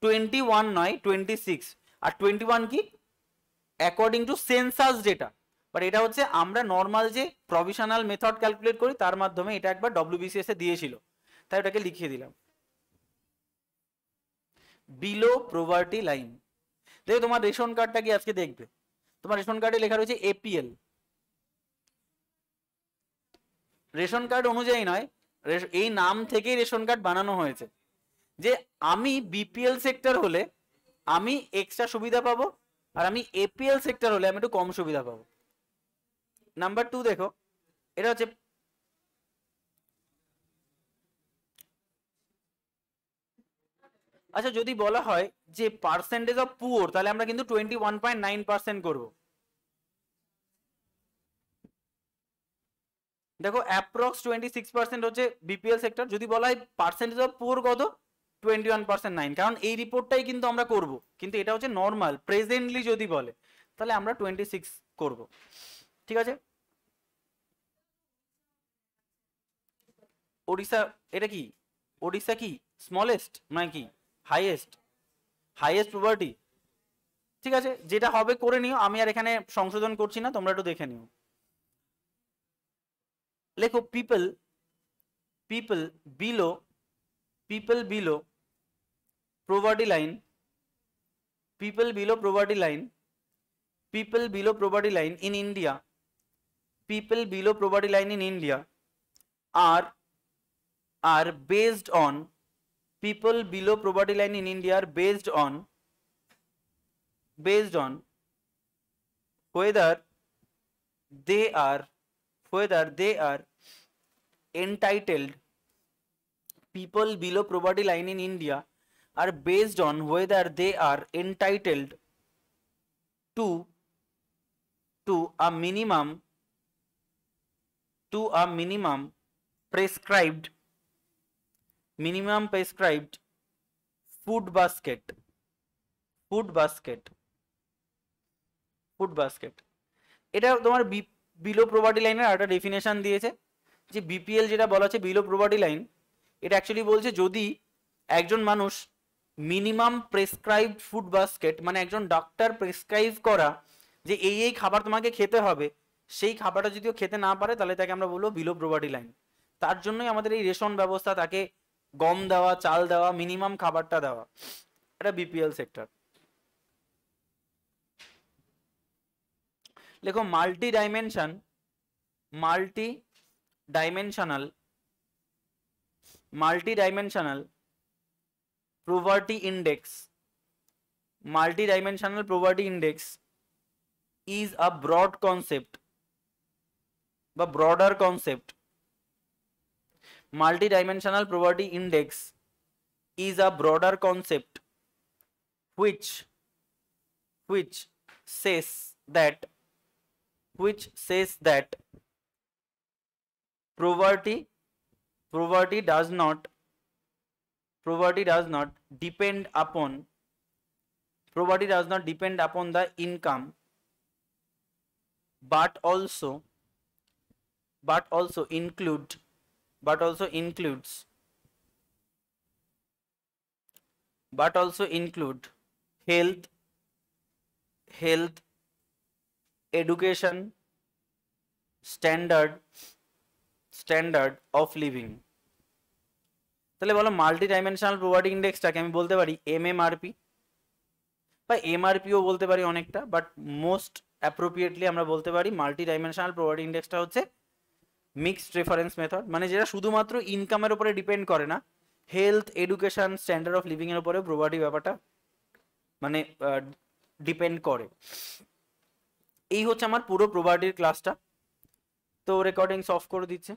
21 নয় 26, আর 21 কি according to census data, but এটা হচ্ছে আমরা নর্মাল যে প্রভিশনাল মেথড ক্যালকুলেট করি তার মাধ্যমে এটা একবার ডব্লিউবিসিএস এ দিয়েছিল, তাই ওটাকে লিখিয়ে দিলাম। বিলো প্রপার্টি লাইন, দেখো তোমার রেশন কার্ডটা কি আজকে দেখবে, তোমার রেশন কার্ডে লেখা রয়েছে এপিএল, রেশন কার্ড অনুযায়ী নয়, এই নাম থেকেই রেশন কার্ড বানানো হয়েছে যে আমি বিপিএল সেক্টর হলে আমি এক্সট্রা সুবিধা পাবো, আর আমি এপিএল সেক্টর হলে আমি একটু কম সুবিধা পাবো। নাম্বার 2 দেখো, এটা হচ্ছে আচ্ছা যদি বলা হয় যে পার্সেন্টেজ অফ পুয়ার, তাহলে আমরা কিন্তু 21.9% করবো। দেখো অ্যাপ্রক্স 26% হচ্ছে বিপিএল সেক্টর, যদি বলা হয় পার্সেন্টেজ অফ পুয়ার কত, 21.9, কারণ এই রিপোর্টটাই কিন্তু আমরা করব, কিন্তু এটা হচ্ছে নর্মাল প্রেজেন্টলি যদি বলে তাহলে আমরা 26 করব, ঠিক আছে। ওড়িশা, এটা কি ওড়িশা কি স্মলেস্ট মানে কি হাইয়েস্ট, হাইয়েস্ট প্রপার্টি, ঠিক আছে, যেটা হবে করে নিও, আমি আর এখানে সংশোধন করছি না, তোমরা একটু দেখে নিও। লেখো people, people below, people below poverty line, people below poverty line, people below poverty line in India, people below poverty line in India are based on, people below poverty line in India are based on whether they are entitled, people below poverty line in India are based on whether they are entitled to a minimum prescribed food basket, এটা তোমার বিলো প্রপার্টি লাইনের একটা ডেফিনেশন দিয়েছে যে বিপিএল যেটা বলা হচ্ছে বিলো প্রপার্টি লাইন, এটা অ্যাকচুয়ালি বলছে যদি একজন মানুষ মিনিমাম প্রেসক্রাইবড ফুড বাস্কেট, মানে একজন ডক্টর প্রেসক্রাইব করা যে এই খাবার তোমাকে খেতে হবে, সেই খাবারটা যদিও খেতে না পারে তাহলে তাকে আমরা বলবো বিলো প্রপার্টি লাইন। তার জন্যই আমাদের এই রেশন ব্যবস্থা, তাকে গম দেওয়া, চাল দেওয়া, মিনিমাম খাবারটা দেওয়া, এটা বিপিএল সেক্টর। দেখো multi dimensional poverty index is a broad concept বা broader concept. Multidimensional poverty index is a broader concept which says that poverty does not depend upon the income, but also includes health, education, standard of living. তাহলে বলো মাল্টি ডাইমেনশনাল পভার্টি ইন্ডেক্সটাকে আমি বলতে পারি এমএমআরপি বা এমআরপিও বলতে পারি অনেকটা, বাট মোস্ট অ্যাপ্রোপ্রিয়েটলি আমরা বলতে পারি মাল্টি ডাইমেনশনাল পভার্টি ইন্ডেক্সটা হচ্ছে মিক্সড রেফারেন্স মেথড, মানে যেটা শুধুমাত্র ইনকামের উপরে ডিপেন্ড করে না, health, education, standard of living এর উপরে পভার্টি ব্যাপারটা মানে ডিপেন্ড করে। এই হচ্ছে আমার পুরো পভার্টির ক্লাসটা। তো রেকর্ডিংস অফ করে দিচ্ছে।